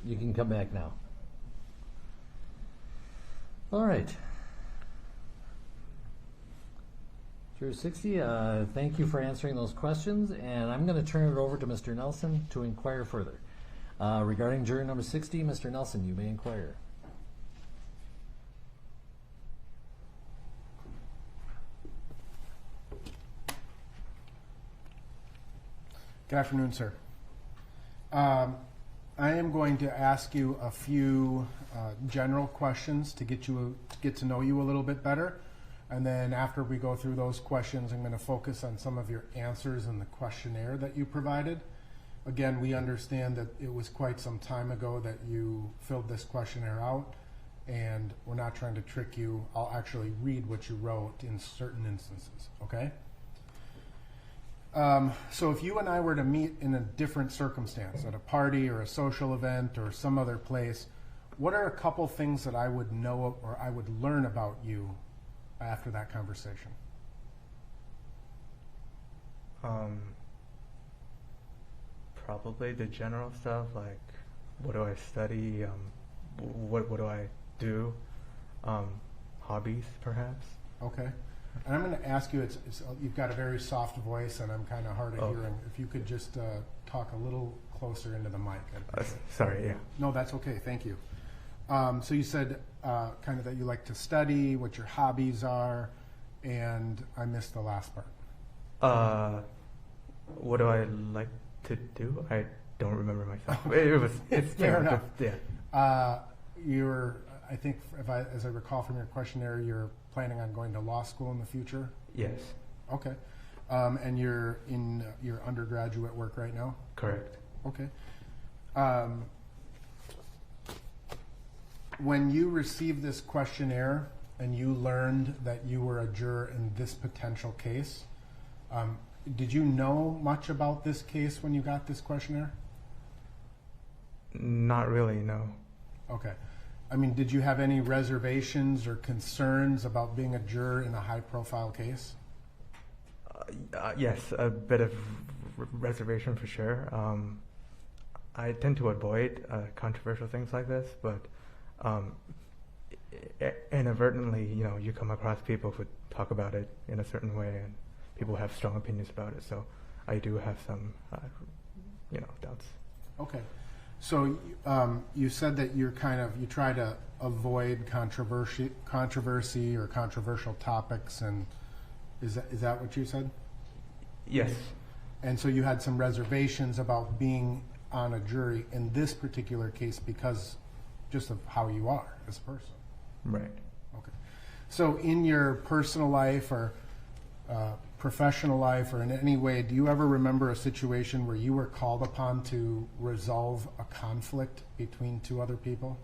You can come back now. All right. Juror 60, thank you for answering those questions, and I'm going to turn it over to Mr. Nelson to inquire further. Regarding juror number 60, Mr. Nelson, you may inquire. Good afternoon, sir. I am going to ask you a few general questions to get to know you a little bit better. And then after we go through those questions, I'm going to focus on some of your answers in the questionnaire that you provided. Again, we understand that it was quite some time ago that you filled this questionnaire out, and we're not trying to trick you. I'll actually read what you wrote in certain instances, okay? So if you and I were to meet in a different circumstance, at a party or a social event or some other place, what are a couple things that I would know or I would learn about you after that conversation? Probably the general stuff, like what do I study, what do I do, hobbies perhaps. Okay. And I'm going to ask you, you've got a very soft voice and I'm kind of hard of hearing. If you could just talk a little closer into the mic. Sorry, yeah. No, that's okay. Thank you. So you said kind of that you like to study, what your hobbies are, and I missed the last part. What do I like to do? I don't remember myself. It's fair enough. Yeah. I think as I recall from your questionnaire, you're planning on going to law school in the future? Yes. Okay. And you're in your undergraduate work right now? Correct. Okay. When you received this questionnaire and you learned that you were a juror in this potential case, did you know much about this case when you got this questionnaire? Not really, no. Okay. I mean, did you have any reservations or concerns about being a juror in a high-profile case? Yes, a bit of reservation for sure. I tend to avoid controversial things like this, but inadvertently, you come across people who talk about it in a certain way, and people have strong opinions about it. So I do have some, doubts. Okay. So you said that you try to avoid controversy or controversial topics, and is that what you said? Yes. And so you had some reservations about being on a jury in this particular case because just of how you are as a person. Right. Okay. So in your personal life or professional life or in any way, do you ever remember a situation where you were called upon to resolve a conflict between two other people?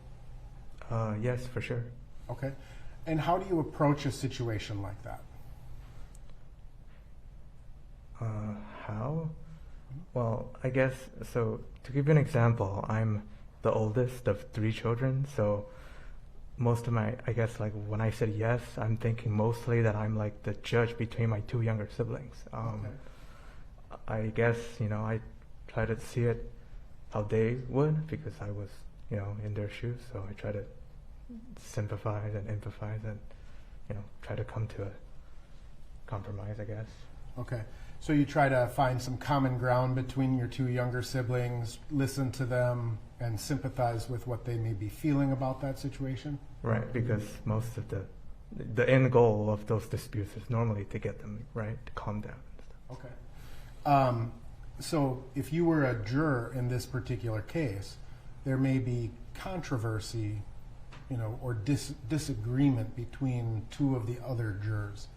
Yes, for sure. Okay. And how do you approach a situation like that? How? Well, I guess, so to give you an example, I'm the oldest of 3 children, so most of my, I guess, like when I said yes, I'm thinking mostly that I'm like the judge between my 2 younger siblings. Okay. I guess, I try to see it how they would because I was, in their shoes, so I try to sympathize and empathize and, try to come to a compromise, I guess. Okay. So you try to find some common ground between your 2 younger siblings, listen to them, and sympathize with what they may be feeling about that situation? Right, because most of the end goal of those disputes is normally to get them, right, to calm down and stuff. Okay. So if you were a juror in this particular case, there may be controversy, or disagreement between 2 of the other jurors.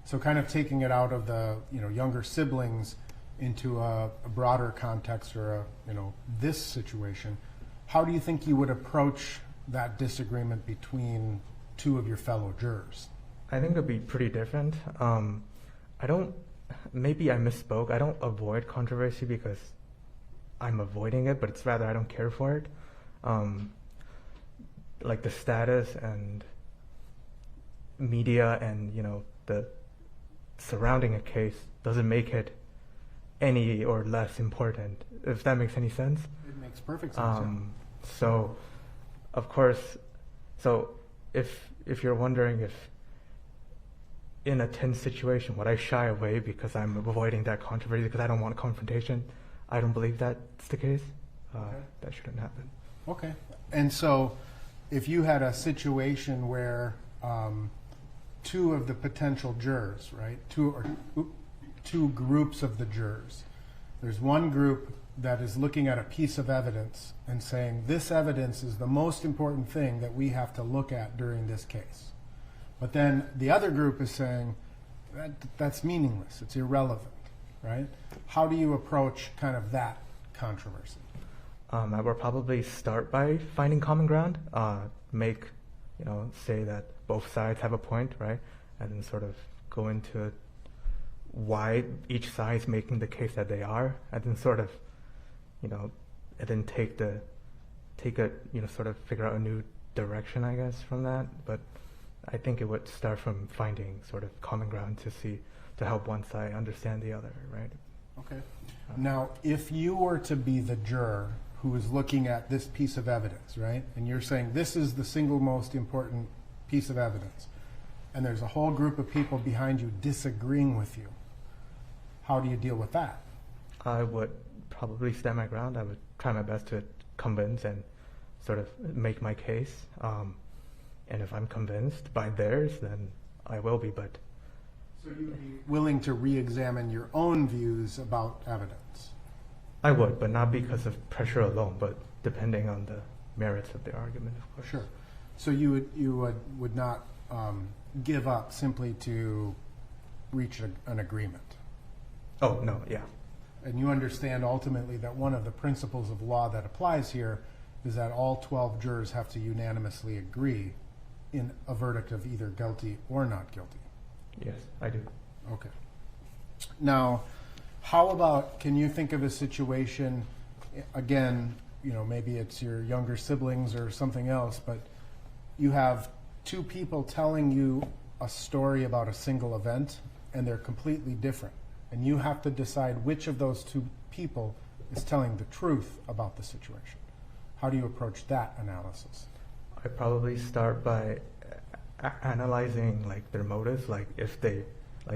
So kind of taking it out of the younger siblings into a broader context or this situation, how do you think you would approach that disagreement between 2 of your fellow jurors? I think it'd be pretty different. Maybe I misspoke. I don't avoid controversy because I'm avoiding it, but it's rather I don't care for it. Like the status and media and, the surrounding a case doesn't make it any or less important, if that makes any sense. It makes perfect sense. So, of course, so if you're wondering if in a tense situation, would I shy away because I'm avoiding that controversy because I don't want confrontation? I don't believe that's the case. That shouldn't happen. Okay. And so if you had a situation where two of the potential jurors, right, two groups of the jurors, there's one group that is looking at a piece of evidence and saying this evidence is the most important thing that we have to look at during this case. But then the other group is saying that's meaningless, it's irrelevant, right? How do you approach kind of that controversy? I will probably start by finding common ground, say that both sides have a point, right? And then sort of go into why each side is making the case that they are, and then sort of, and then sort of figure out a new direction, I guess, from that. But I think it would start from finding sort of common ground to help one side understand the other, right? Okay. Now, if you were to be the juror who is looking at this piece of evidence, right, and you're saying this is the single most important piece of evidence, and there's a whole group of people behind you disagreeing with you, how do you deal with that? I would probably stand my ground. I would try my best to convince and sort of make my case. And if I'm convinced by theirs, then I will be. But so you'd be willing to re-examine your own views about evidence? I would, but not because of pressure alone, but depending on the merits of the argument, of course. Sure. So you would not give up simply to reach an agreement? Oh, no, yeah. And you understand ultimately that one of the principles of law that applies here is that all 12 jurors have to unanimously agree in a verdict of either guilty or not guilty. Yes, I do. Okay. Now, how about, can you think of a situation, again, maybe it's your younger siblings or something else, but you have two people telling you a story about a single event and they're completely different. And you have to decide which of those two people is telling the truth about the situation. How do you approach that analysis? I probably start by analyzing their motives, if they,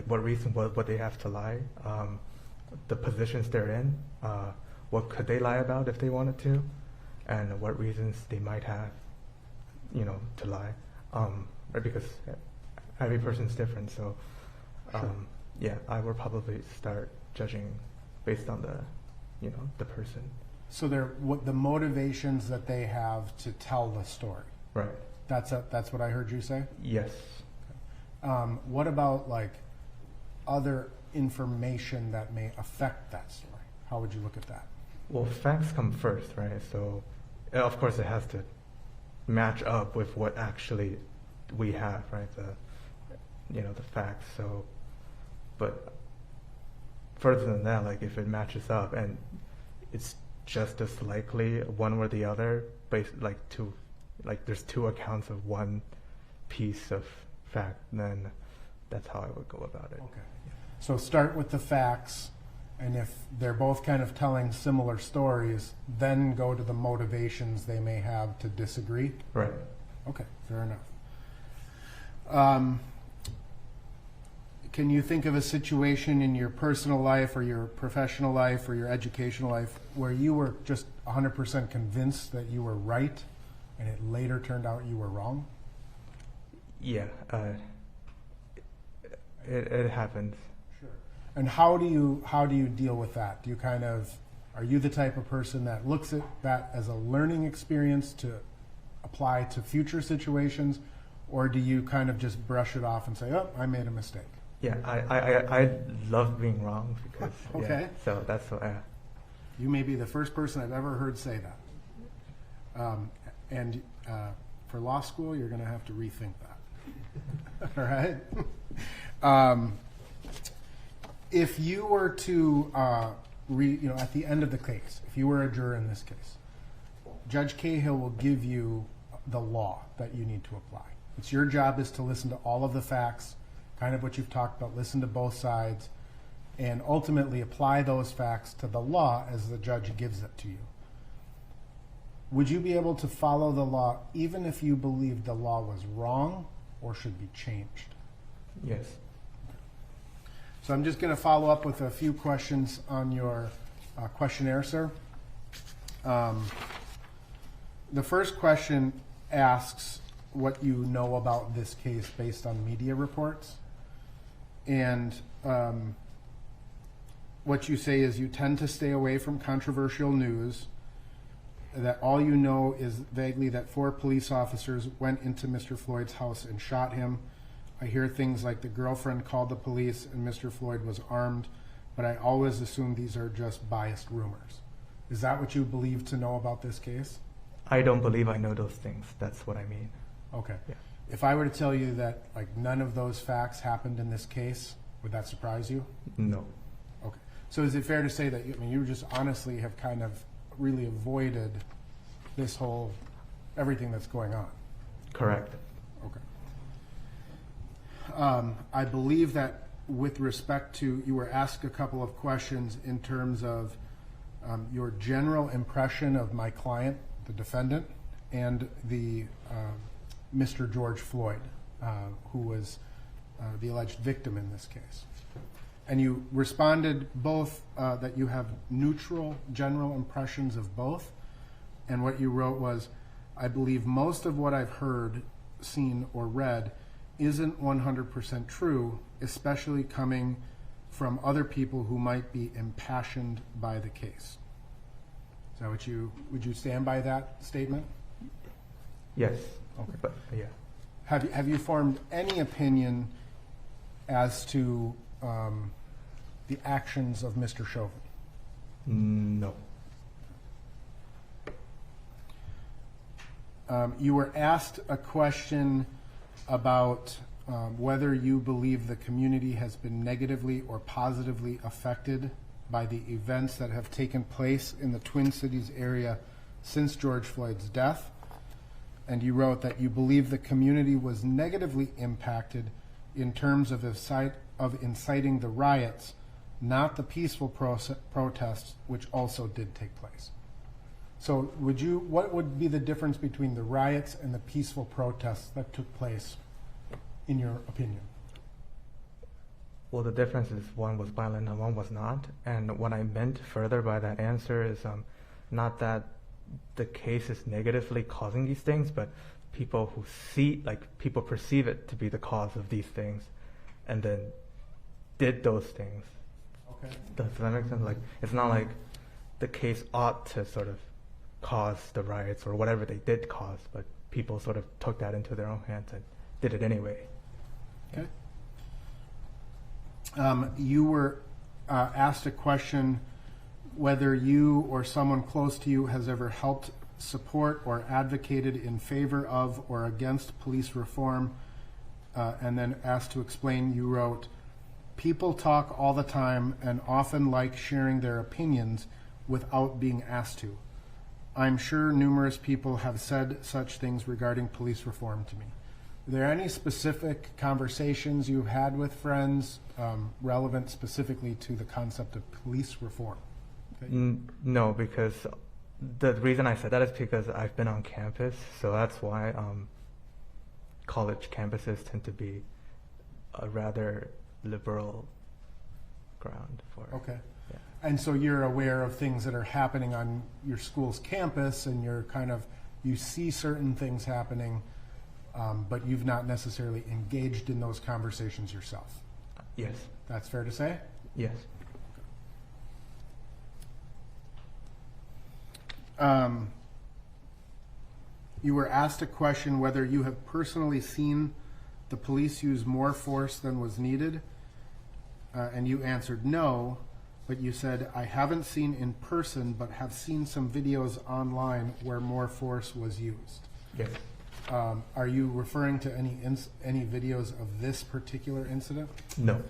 what reason, what they have to lie, the positions they're in, what could they lie about if they wanted to, and what reasons they might have, to lie, right? Because every person's different, so. Sure. Yeah, I will probably start judging based on the person. So what the motivations that they have to tell the story. Right. That's what I heard you say? Yes. Okay. What about other information that may affect that story? How would you look at that? Well, facts come first, right? So, of course, it has to match up with what actually we have, right? The facts. So. But further than that, if it matches up and it's just as likely one or the other, there's two accounts of one piece of fact, then that's how I would go about it. Okay. So start with the facts, and if they're both kind of telling similar stories, then go to the motivations they may have to disagree? Right. Okay, fair enough. Can you think of a situation in your personal life or your professional life or your educational life where you were just 100% convinced that you were right and it later turned out you were wrong? Yeah, it happens. Sure. And how do you deal with that? Do you are you the type of person that looks at that as a learning experience to apply to future situations, or do you kind of just brush it off and say, oh, I made a mistake? Yeah, I love being wrong because okay. Yeah, so that's what you may be the first person I've ever heard say that. And for law school, you're going to have to rethink that. All right. If you were to at the end of the case, if you were a juror in this case, Judge Cahill will give you the law that you need to apply. It's your job is to listen to all of the facts, kind of what you've talked about, listen to both sides, and ultimately apply those facts to the law as the judge gives it to you. Would you be able to follow the law even if you believed the law was wrong or should be changed? Yes. So I'm just going to follow up with a few questions on your questionnaire, sir. The first question asks what you know about this case based on media reports. And what you say is you tend to stay away from controversial news, that all you know is vaguely that 4 police officers went into Mr. Floyd's house and shot him. I hear things like the girlfriend called the police and Mr. Floyd was armed, but I always assume these are just biased rumors. Is that what you believe to know about this case? I don't believe I know those things. That's what I mean. Okay. Yeah. If I were to tell you that like none of those facts happened in this case, would that surprise you? No. Okay. So is it fair to say that you just honestly have kind of really avoided this whole, everything that's going on? Correct. Okay. I believe that with respect to, you were asked a couple of questions in terms of your general impression of my client, the defendant, and the Mr. George Floyd, who was the alleged victim in this case. And you responded both that you have neutral general impressions of both, and what you wrote was, I believe most of what I've heard, seen, or read isn't 100% true, especially coming from other people who might be impassioned by the case. Is that what would you stand by that statement? Yes. Okay. But yeah. Have you formed any opinion as to the actions of Mr. Chauvin? No. You were asked a question about whether you believe the community has been negatively or positively affected by the events that have taken place in the Twin Cities area since George Floyd's death. And you wrote that you believe the community was negatively impacted in terms of inciting the riots, not the peaceful protests, which also did take place. So what would be the difference between the riots and the peaceful protests that took place, in your opinion? Well, the difference is one was violent and one was not. And what I meant further by that answer is not that the case is negatively causing these things, but people who people perceive it to be the cause of these things and then did those things. Okay. Does that make sense? Like, it's not like the case ought to sort of cause the riots or whatever they did cause, but people sort of took that into their own hands and did it anyway. Okay. You were asked a question whether you or someone close to you has ever helped support or advocated in favor of or against police reform, and then asked to explain. You wrote, people talk all the time and often like sharing their opinions without being asked to. I'm sure numerous people have said such things regarding police reform to me. Are there any specific conversations you had with friends relevant specifically to the concept of police reform? Okay. No, because the reason I said that is because I've been on campus, so that's why college campuses tend to be a rather liberal ground for. Okay. Yeah. And so you're aware of things that are happening on your school's campus, and you see certain things happening, but you've not necessarily engaged in those conversations yourself. Yes. That's fair to say? Yes. You were asked a question whether you have personally seen the police use more force than was needed, and you answered no, but you said, I haven't seen in person, but have seen some videos online where more force was used. Yes. Are you referring to any videos of this particular incident? No.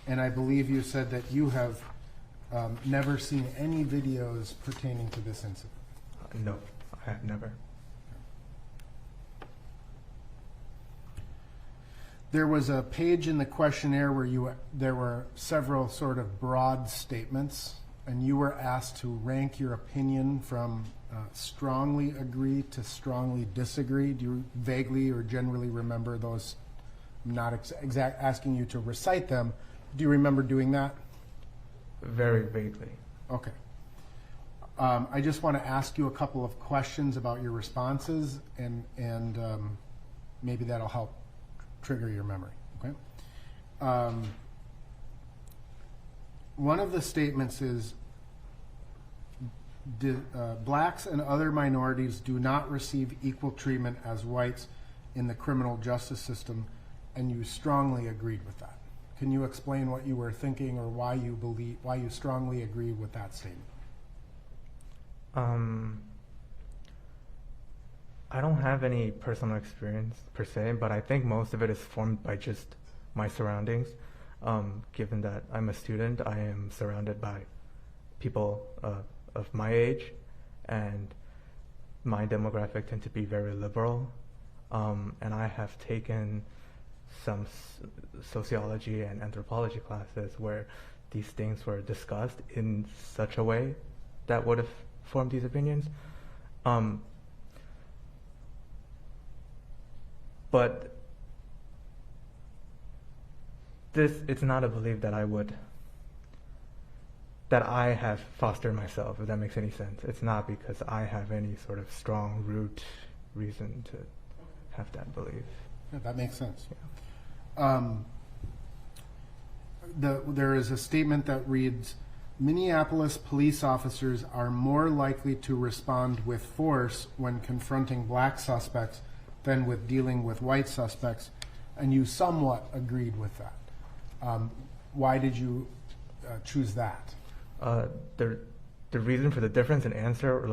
And I believe you said that you have never seen any videos pertaining to this incident. No, I have never. There was a page in the questionnaire where there were several sort of broad statements, and you were asked to rank your opinion from strongly agree to strongly disagree. Do you vaguely or generally remember those? I'm not asking you to recite them. Do you remember doing that? Very vaguely. Okay. I just want to ask you a couple of questions about your responses, and maybe that'll help trigger your memory. Okay. One of the statements is, blacks and other minorities do not receive equal treatment as whites in the criminal justice system, and you strongly agreed with that. Can you explain what you were thinking, or why you strongly agreed with that statement? I don't have any personal experience per se, but I think most of it is formed by just my surroundings. Given that I'm a student, I am surrounded by people of my age, and my demographic tend to be very liberal, and I have taken some sociology and anthropology classes where these things were discussed in such a way that would have formed these opinions. But it's not a belief that I have fostered myself, if that makes any sense. It's not because I have any sort of strong root reason to have that belief. Yeah, that makes sense. Yeah. There is a statement that reads, Minneapolis police officers are more likely to respond with force when confronting black suspects than with dealing with white suspects, and you somewhat agreed with that. Why did you choose that? The reason for the difference in answer,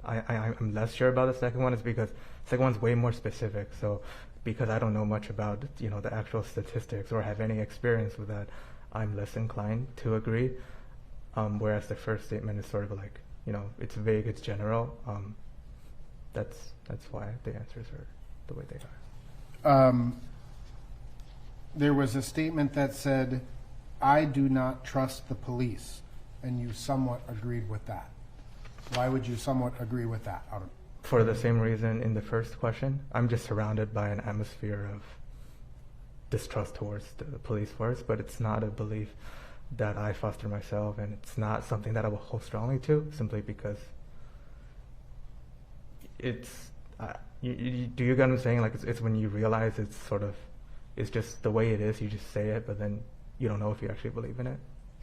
I'm less sure about the second one, is because the second one's way more specific. So because I don't know much about the actual statistics or have any experience with that, I'm less inclined to agree. Whereas the first statement is sort of like, it's vague, it's general. That's why the answers are the way they are. There was a statement that said, I do not trust the police, and you somewhat agreed with that. Why would you somewhat agree with that? For the same reason in the first question, I'm just surrounded by an atmosphere of distrust towards the police force, but it's not a belief that I foster myself, and it's not something that I will hold strongly to, simply because it's, do you get what I'm saying? Like, it's when you realize it's just the way it is, you just say it, but then you don't know if you actually believe in it.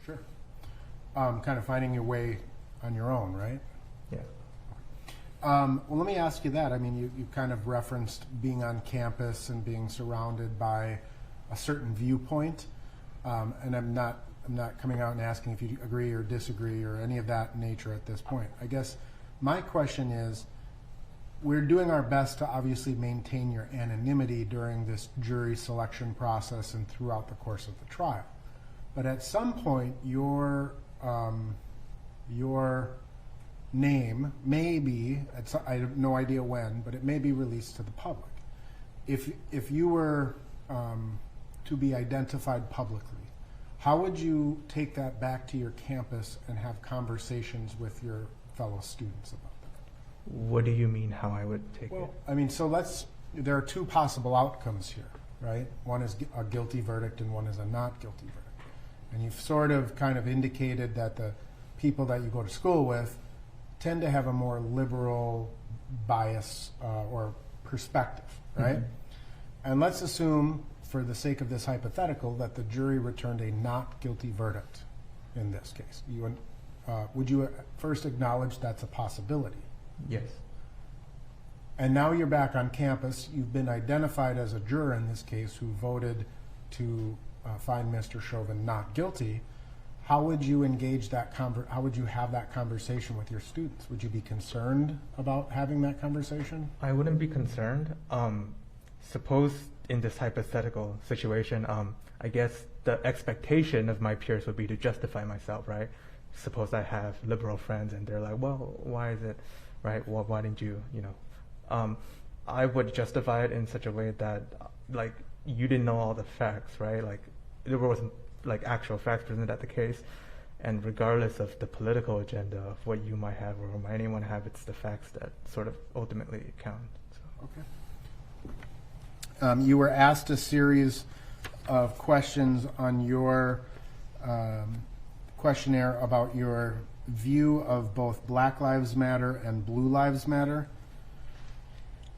Sure. Kind of finding your way on your own, right? Yeah. Well, let me ask you that. I mean, you kind of referenced being on campus and being surrounded by a certain viewpoint, and I'm not coming out and asking if you agree or disagree or any of that nature at this point. I guess my question is, we're doing our best to obviously maintain your anonymity during this jury selection process and throughout the course of the trial. But at some point, your name may be, I have no idea when, but it may be released to the public. If you were to be identified publicly, how would you take that back to your campus and have conversations with your fellow students about that? What do you mean how I would take it? I mean, there are two possible outcomes here, right? One is a guilty verdict and one is a not guilty verdict. And you've sort of kind of indicated that the people that you go to school with tend to have a more liberal bias or perspective, right? Mm-hmm. And let's assume, for the sake of this hypothetical, that the jury returned a not guilty verdict in this case. Would you first acknowledge that's a possibility? Yes. And now you're back on campus. You've been identified as a juror in this case who voted to find Mr. Chauvin not guilty. How would you engage that how would you have that conversation with your students? Would you be concerned about having that conversation? I wouldn't be concerned. Suppose in this hypothetical situation, I guess the expectation of my peers would be to justify myself, right? Suppose I have liberal friends and they're like, well, why is it, right? Well, why didn't you, I would justify it in such a way that like you didn't know all the facts, right? Like there wasn't like actual facts presented at the case, and regardless of the political agenda of what you might have or might anyone have, it's the facts that sort of ultimately count. So. Okay. You were asked a series of questions on your questionnaire about your view of both Black Lives Matter and Blue Lives Matter.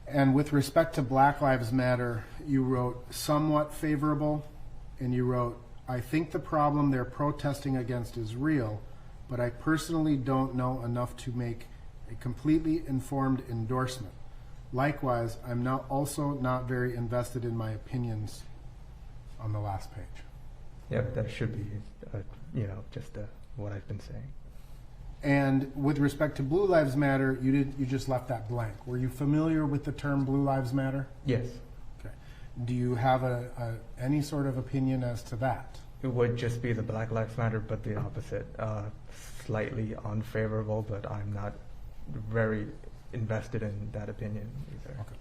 And with respect to Black Lives Matter, you wrote somewhat favorable, and you wrote, I think the problem they're protesting against is real, but I personally don't know enough to make a completely informed endorsement. Likewise, I'm also not very invested in my opinions on the last page. Yeah, that should be, just what I've been saying. And with respect to Blue Lives Matter, you just left that blank. Were you familiar with the term Blue Lives Matter? Yes. Okay. Do you have any sort of opinion as to that? It would just be the Black Lives Matter, but the opposite. Slightly unfavorable, but I'm not very invested in that opinion either. Okay.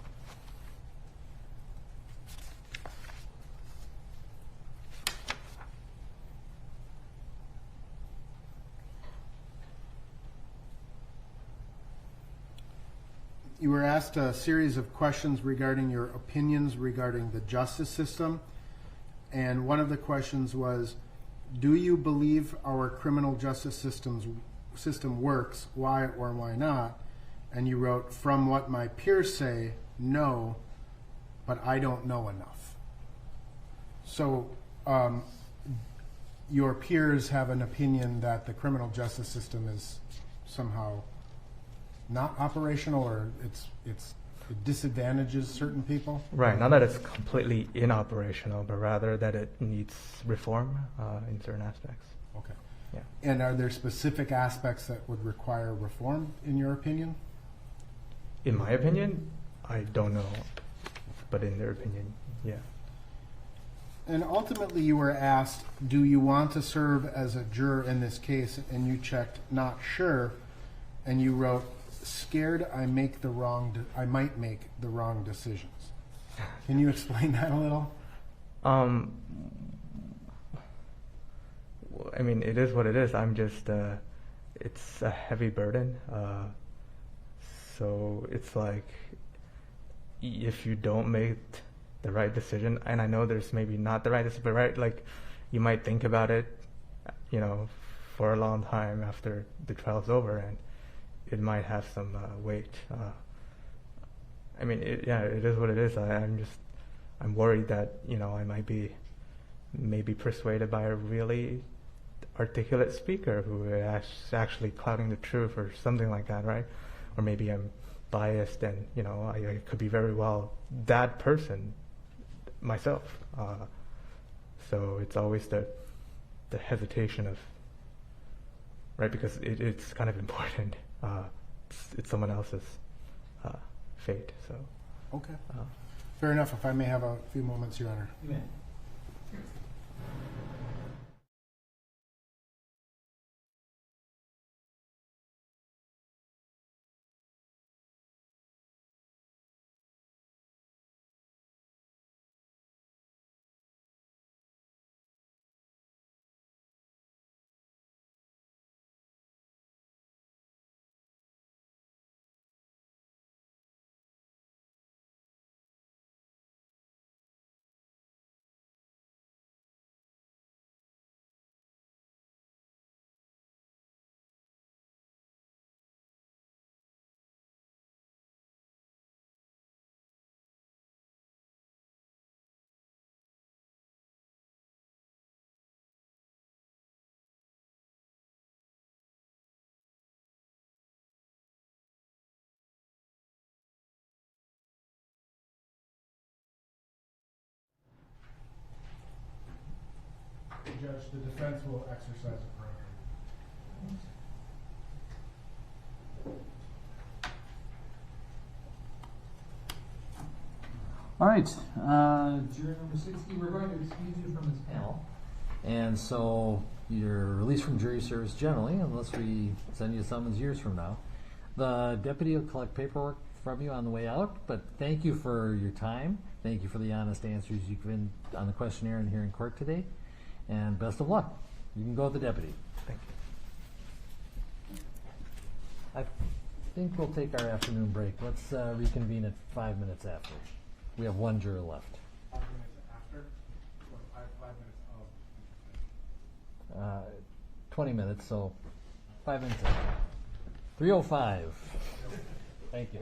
You were asked a series of questions regarding your opinions regarding the justice system, and one of the questions was, do you believe our criminal justice system works? Why or why not? And you wrote, from what my peers say, no, but I don't know enough. So your peers have an opinion that the criminal justice system is somehow not operational, or it disadvantages certain people? Right, not that it's completely inoperational, but rather that it needs reform in certain aspects. Okay. Yeah. And are there specific aspects that would require reform, in your opinion? In my opinion, I don't know, but in their opinion, yeah. And ultimately you were asked, do you want to serve as a juror in this case? And you checked not sure, and you wrote, scared I might make the wrong decisions. Can you explain that a little? I mean, it is what it is. I'm just, it's a heavy burden. So it's like, if you don't make the right decision, and I know there's maybe not the right decision, but right, like, you might think about it, for a long time after the trial's over, and it might have some weight. I mean, it is what it is. I'm worried that, I might be maybe persuaded by a really articulate speaker who is actually clouding the truth or something like that, right? Or maybe I'm biased and, I could be very well that person myself. So it's always the hesitation of, right, because it's kind of important. It's someone else's fate. So. Okay. Fair enough. If I may have a few moments, Your Honor. You may. Judge, the defense will exercise a perimeter. All right, juror number 60, we're going to excuse you from this panel. And so you're released from jury service generally, unless we send you a summons years from now. The deputy will collect paperwork from you on the way out, but thank you for your time. Thank you for the honest answers you've given on the questionnaire and here in court today. And best of luck. You can go with the deputy. Thank you. I think we'll take our afternoon break. Let's reconvene at 5 minutes after. We have one juror left. 5 minutes after, or 5 minutes of? 20 minutes, so 5 minutes after. 3:05. Thank you.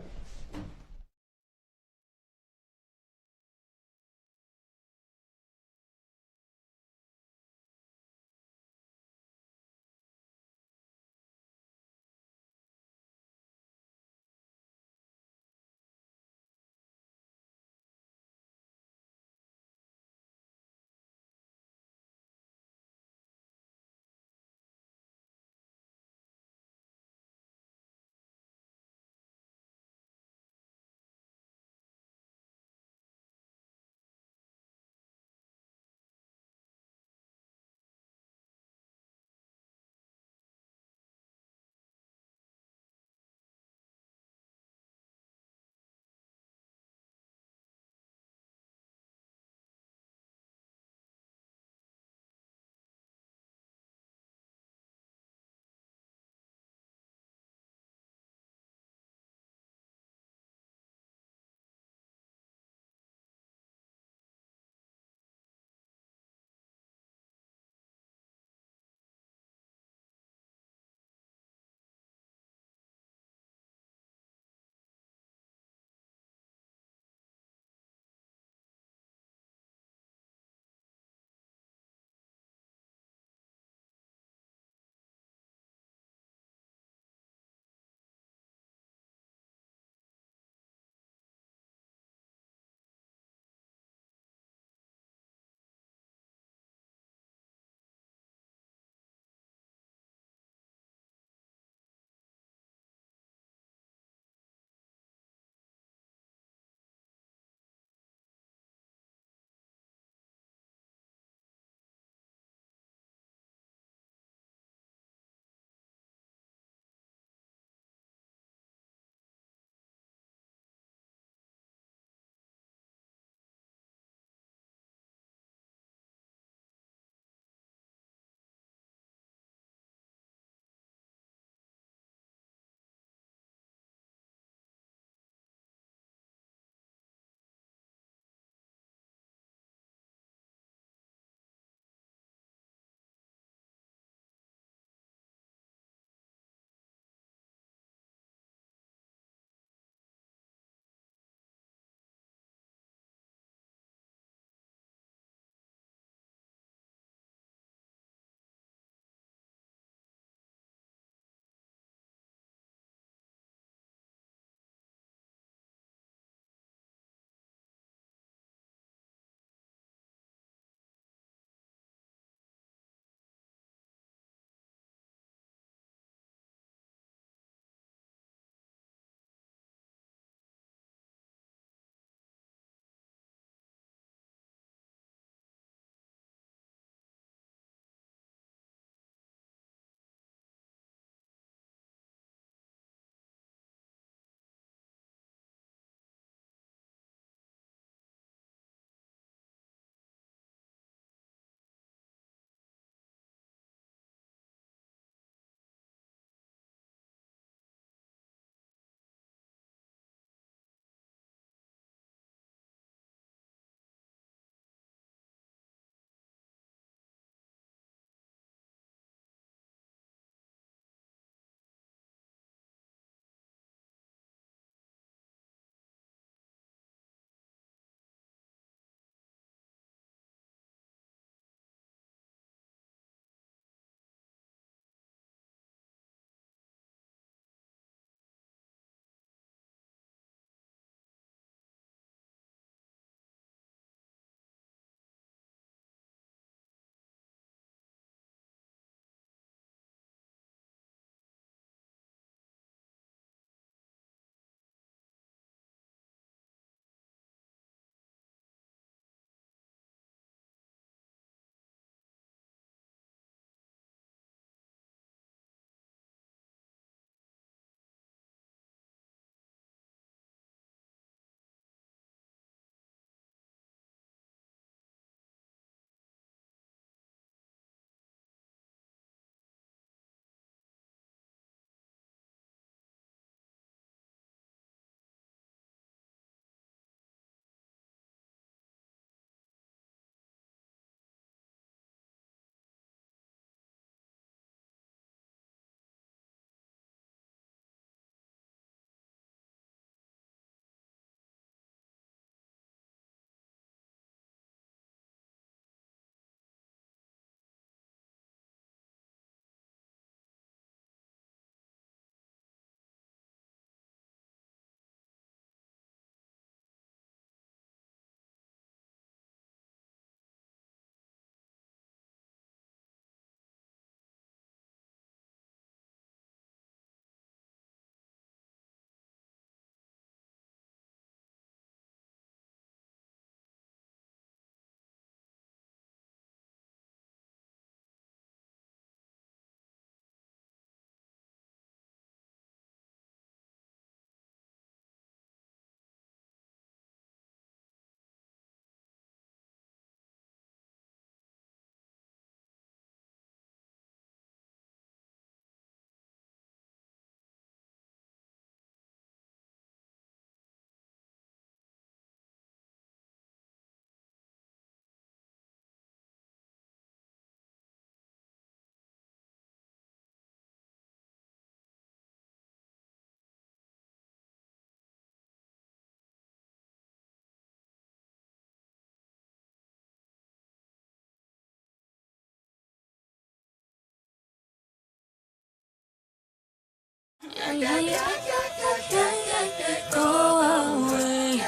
Go away.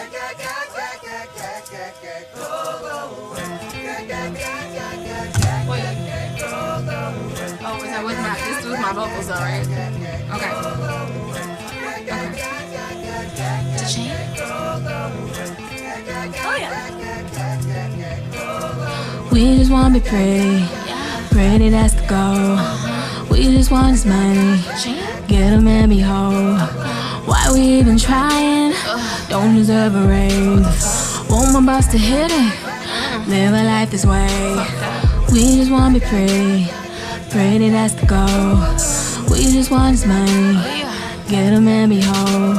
Wait. Oh, is that with my, this was my vocals though, right? Okay. Cha-ching. Oh yeah. We just wanna be pretty, pretty, that's the goal. We just want his money, get him and be whole. Why we even trying? Don't deserve a raise. Want my boss to hit it, live a life this way. We just wanna be pretty, pretty, that's the goal. We just want his money, get him and be whole.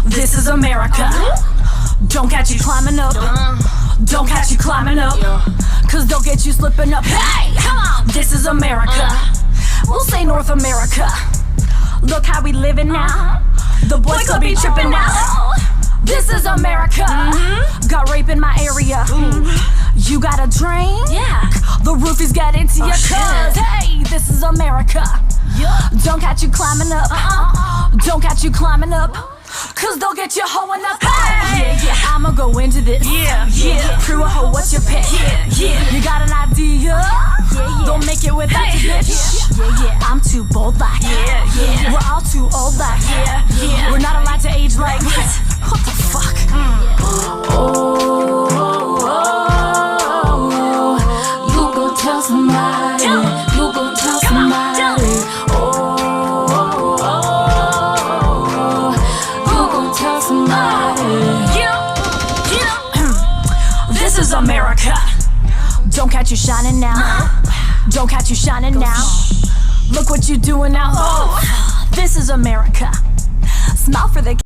This is America. Don't catch you climbing up. Don't catch you climbing up. Cause they'll get you slipping up. Hey, come on. This is America. We'll say North America. Look how we living now. The boys could be tripping now. This is America. Got rape in my area. You got a drain? Yeah. The roofies got into your cuz. Hey, this is America. Don't catch you climbing up. Don't catch you climbing up. Cause they'll get you hoeing up. Hey, I'ma go into this. Crew a hoe, what's your pick? You got an idea? Don't make it without your bitch. I'm too bold like. We're all too old like. We're not allowed to age like. What the fuck? You go tell somebody. You go tell somebody. This is America. Don't catch you shining now. Don't catch you shining now. Look what you doing now. Oh, this is America. Smile for the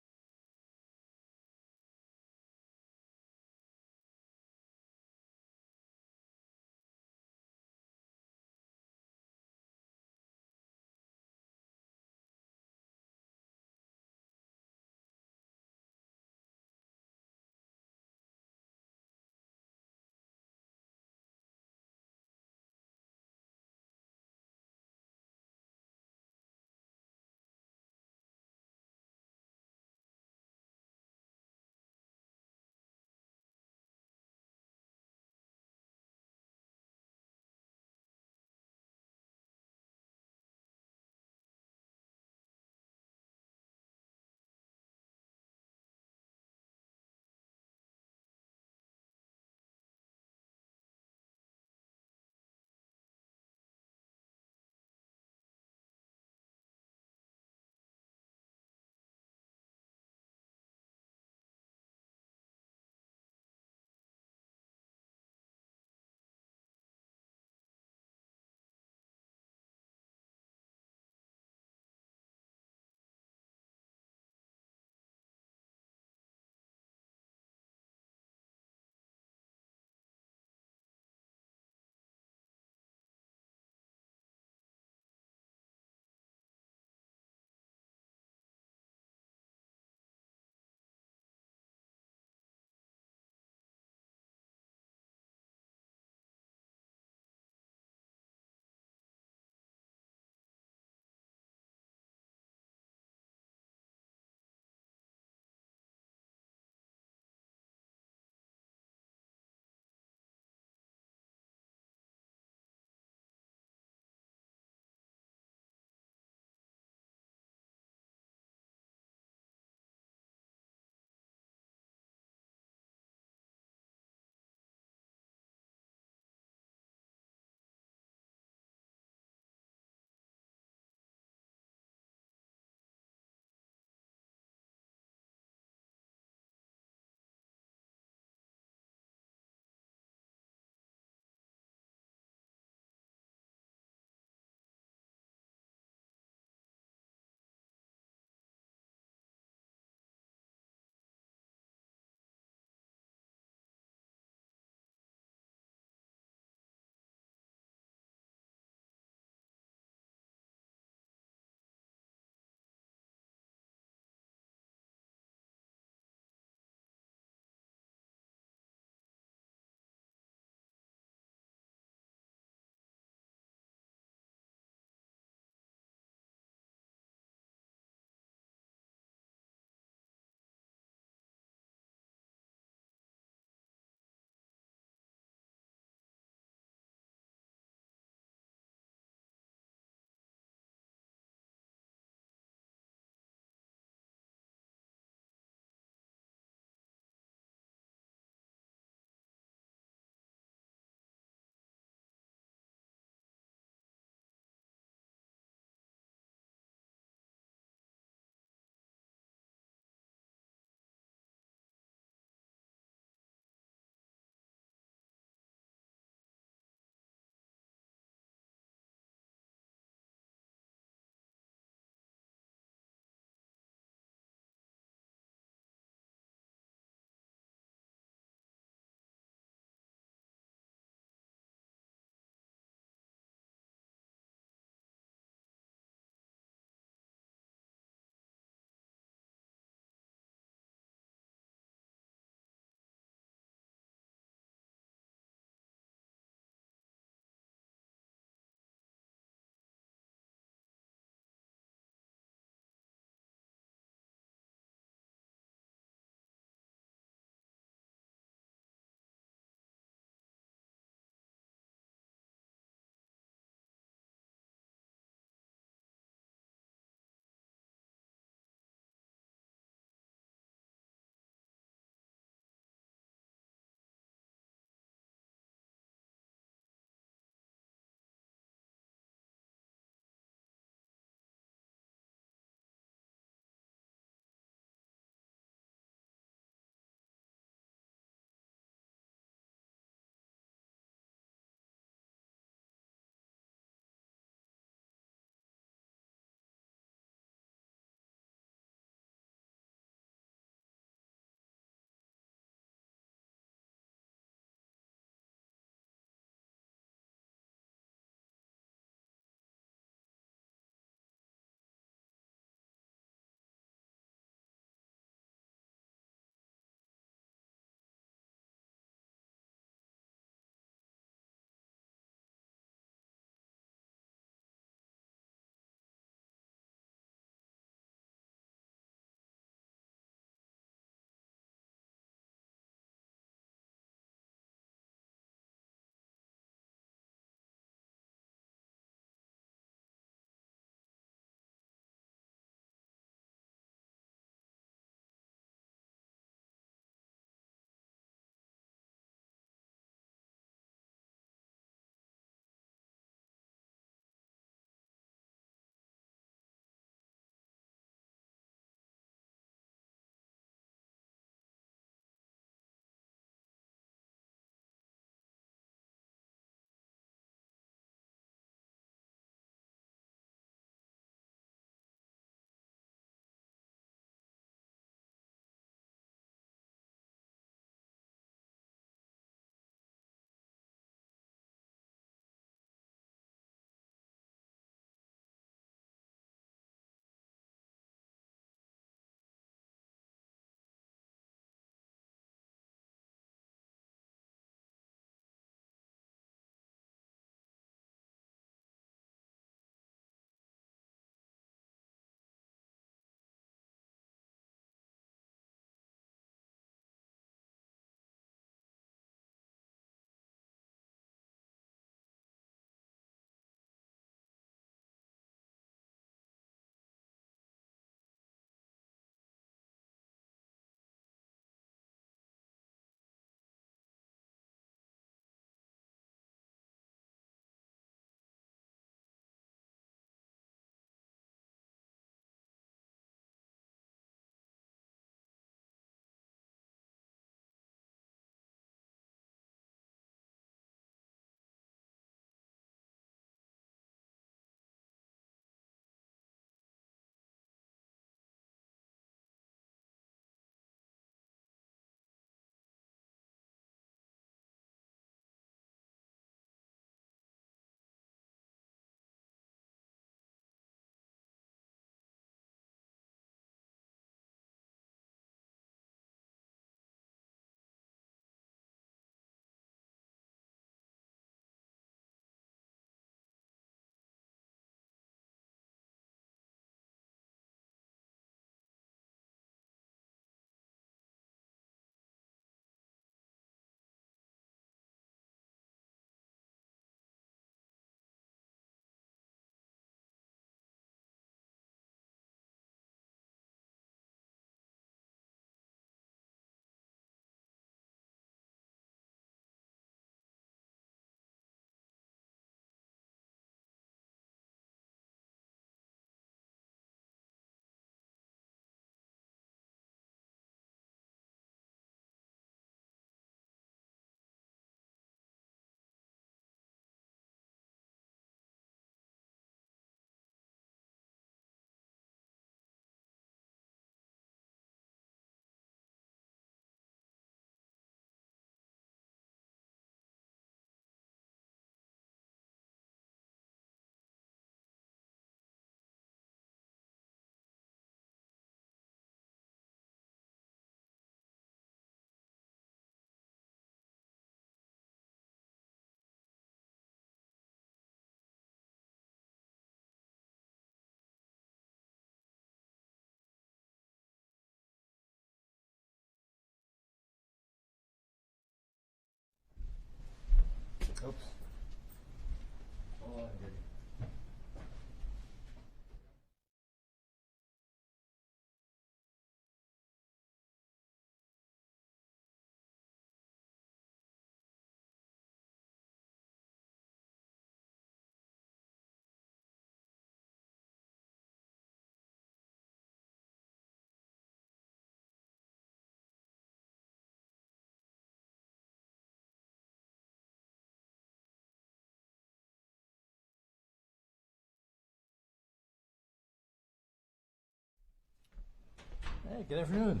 right, good afternoon.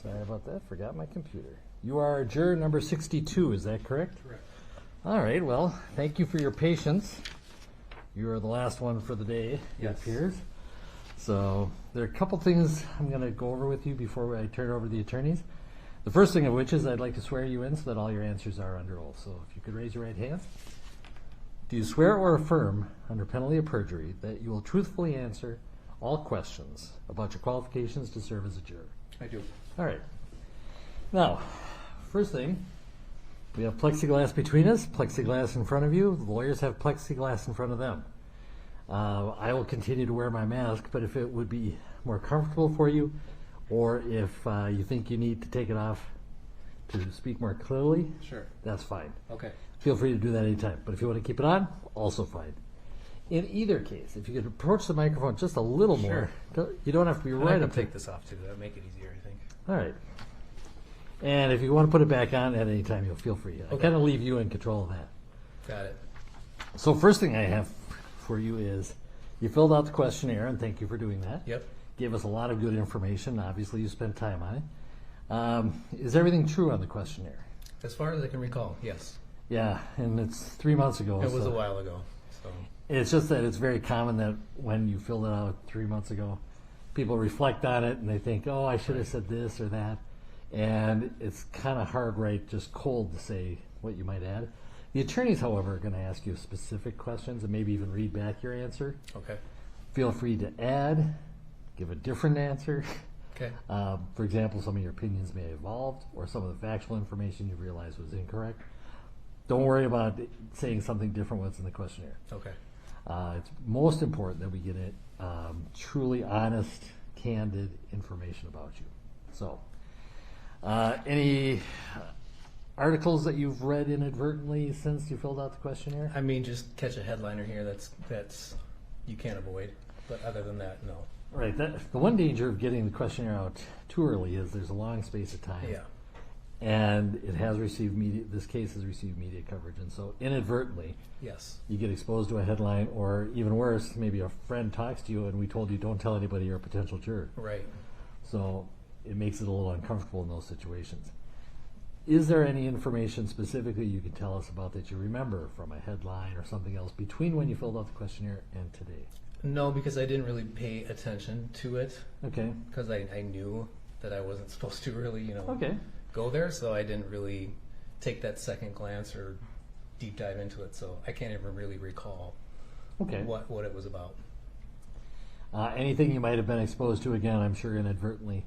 Sorry about that, forgot my computer. You are juror number 62, is that correct? Correct. All right, well, thank you for your patience. You are the last one for the day, it appears. So there are a couple things I'm going to go over with you before I turn it over to the attorneys. The first thing of which is I'd like to swear you in so that all your answers are under oath. So if you could raise your right hand. Do you swear or affirm, under penalty of perjury, that you will truthfully answer all questions about your qualifications to serve as a juror? I do. All right. Now, first thing, we have plexiglass between us, plexiglass in front of you. The lawyers have plexiglass in front of them. I will continue to wear my mask, but if it would be more comfortable for you, or if you think you need to take it off to speak more clearly, Sure. that's fine. Okay. Feel free to do that anytime. But if you want to keep it on, also fine. In either case, if you could approach the microphone just a little more, you don't have to be And right I can up there. take this off too. That'll make it easier, I think. All right. And if you want to put it back on at any time, you'll feel free. I Okay. kind of leave you in control of that. Got it. So first thing I have for you is you filled out the questionnaire, and thank you for doing that. Yep. Gave us a lot of good information. Obviously, you spent time on it. Is everything true on the questionnaire? As far as I can recall, yes. Yeah, and it's 3 months ago. It was so a while ago. So it's just that it's very common that when you filled it out 3 months ago, people reflect on it and they think, oh, I should have said this or that. And it's kind of hard, right, just cold to say what you might add. The attorneys, however, are going to ask you specific questions and maybe even read back your answer. Okay. Feel free to add, give a different answer. Okay. For example, some of your opinions may have evolved, or some of the factual information you realized was incorrect. Don't worry about saying something different what's in the questionnaire. Okay. It's most important that we get it truly honest, candid information about you. So, any articles that you've read inadvertently since you filled out the questionnaire? I mean, just catch a headliner here that's you can't avoid. But other than that, no. Right. The one danger of getting the questionnaire out too early is there's a long space of time. Yeah. And it has received media. This case has received media coverage, and so inadvertently, Yes. you get exposed to a headline, or even worse, maybe a friend talks to you, and we told you don't tell anybody you're a potential juror. Right. So it makes it a little uncomfortable in those situations. Is there any information specifically you can tell us about that you remember from a headline or something else between when you filled out the questionnaire and today? No, because I didn't really pay attention to it. Okay. Because I knew that I wasn't supposed to really, Okay. go there, so I didn't really take that second glance or deep dive into it. So I can't even really recall Okay. what it was about. Anything you might have been exposed to, again, I'm sure inadvertently,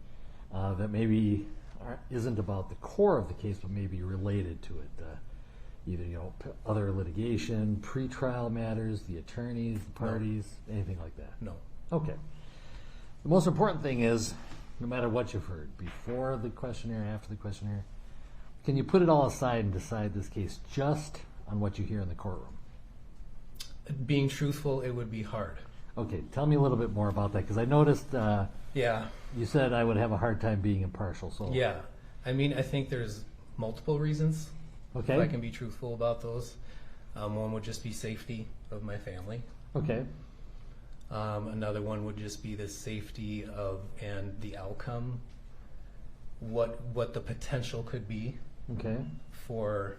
that maybe isn't about the core of the case, but maybe related to it. Either other litigation, pretrial matters, the attorneys, the parties, anything like that. No. Okay. The most important thing is, no matter what you've heard, before the questionnaire, after the questionnaire, can you put it all aside and decide this case just on what you hear in the courtroom? Being truthful, it would be hard. Okay, tell me a little bit more about that, because I noticed Yeah. you said I would have a hard time being impartial. So Yeah. I mean, I think there's multiple reasons. Okay. If I can be truthful about those. One would just be safety of my family. Okay. Another one would just be the safety of and the outcome. What the potential could be. Okay. For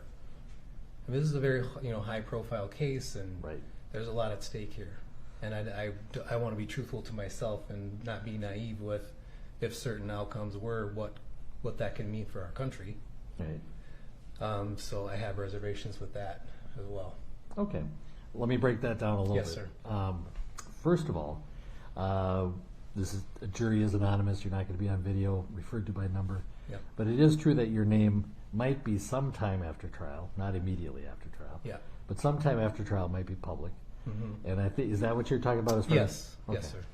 I mean, this is a very high profile case, and Right. there's a lot at stake here. And I want to be truthful to myself and not be naive with if certain outcomes were what that can mean for our country. Right. So I have reservations with that as well. Okay. Let me break that down a little Yes, bit. sir. First of all, a jury is anonymous. You're not going to be on video, referred to by number. Yep. But it is true that your name might be sometime after trial, not immediately after trial. Yeah. But sometime after trial might be public. Mhm. And I think, is that what you're talking about as far Yes. as? Yes, Okay. sir.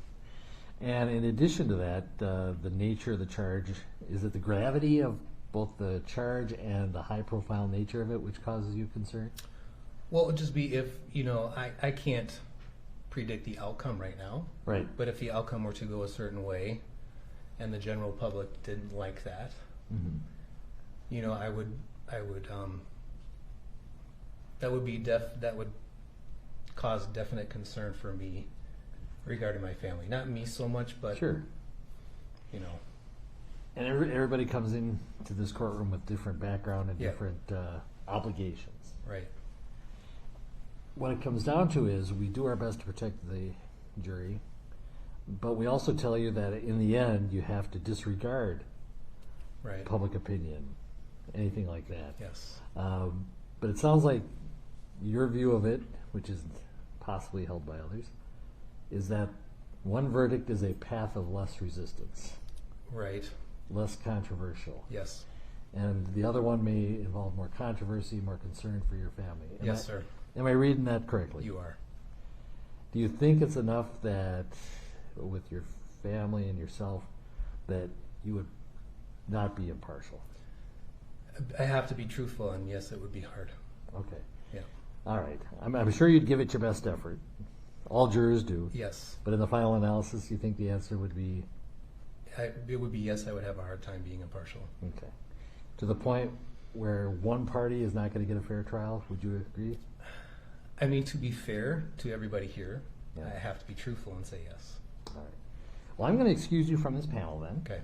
And in addition to that, the nature of the charge, is it the gravity of both the charge and the high-profile nature of it which causes you concern? Well, it would just be if, I can't predict the outcome right now. Right. But if the outcome were to go a certain way and the general public didn't like that, Mhm. I would that would cause definite concern for me regarding my family. Not me so much, but Sure. you know, And everybody comes in to this courtroom with different background and Yeah. different obligations. right. What it comes down to is we do our best to protect the jury, but we also tell you that in the end you have to disregard Right. public opinion, anything like that. Yes. But it sounds like your view of it, which is possibly held by others, is that one verdict is a path of less resistance, Right. less controversial. Yes. And the other one may involve more controversy, more concern for your family. Yes, sir. Am I reading that correctly? You are. Do you think it's enough that with your family and yourself that you would not be impartial? I have to be truthful, and yes, it would be hard. Okay. Yeah. All right. I'm sure you'd give it your best effort. All jurors do. Yes. But in the final analysis, you think the answer would be? It would be yes. I would have a hard time being impartial. Okay. To the point where one party is not going to get a fair trial, would you agree? I mean, to be fair to everybody here, Yeah. I have to be truthful and say yes. All right. Well, I'm going to excuse you from this panel then. Okay.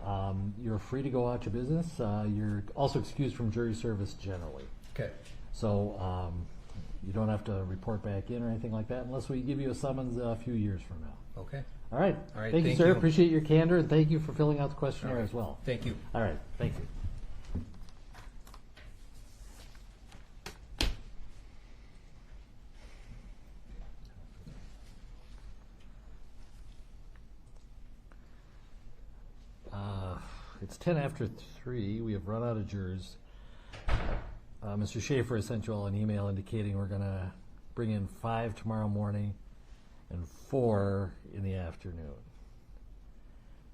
You're free to go out your business. You're also excused from jury service generally. Okay. So you don't have to report back in or anything like that unless we give you a summons a few years from now. Okay. All right. All right, Thank you, thank sir. you. Appreciate your candor, and thank you for filling out the questionnaire All right. as well. Thank you. All right. Thank you. It's 10 after 3. We have run out of jurors. Mr. Schaefer has sent you all an email indicating we're going to bring in 5 tomorrow morning and 4 in the afternoon.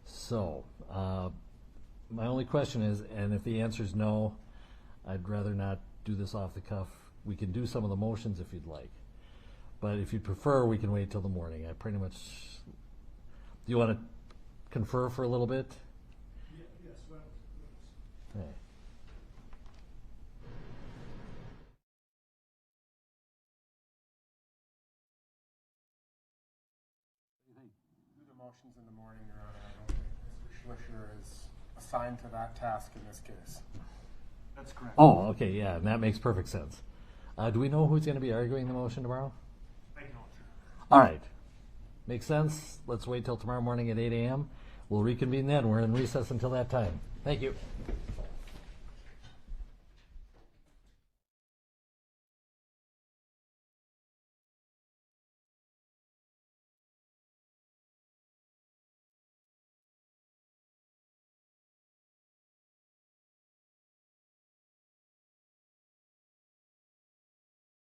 So, my only question is, and if the answer is no, I'd rather not do this off the cuff. We can do some of the motions if you'd like. But if you'd prefer, we can wait till the morning. I pretty much... Do you want to confer for a little bit? Okay. Do the motions in the morning, Your Honor. I don't think Mr. Schwischer is assigned to that task in this case. That's correct. Oh, okay, yeah, and that makes perfect sense. Do we know who's going to be arguing the motion tomorrow? I don't. All right. Makes sense. Let's wait till tomorrow morning at 8 a.m. We'll reconvene then. We're in recess until that time. Thank you.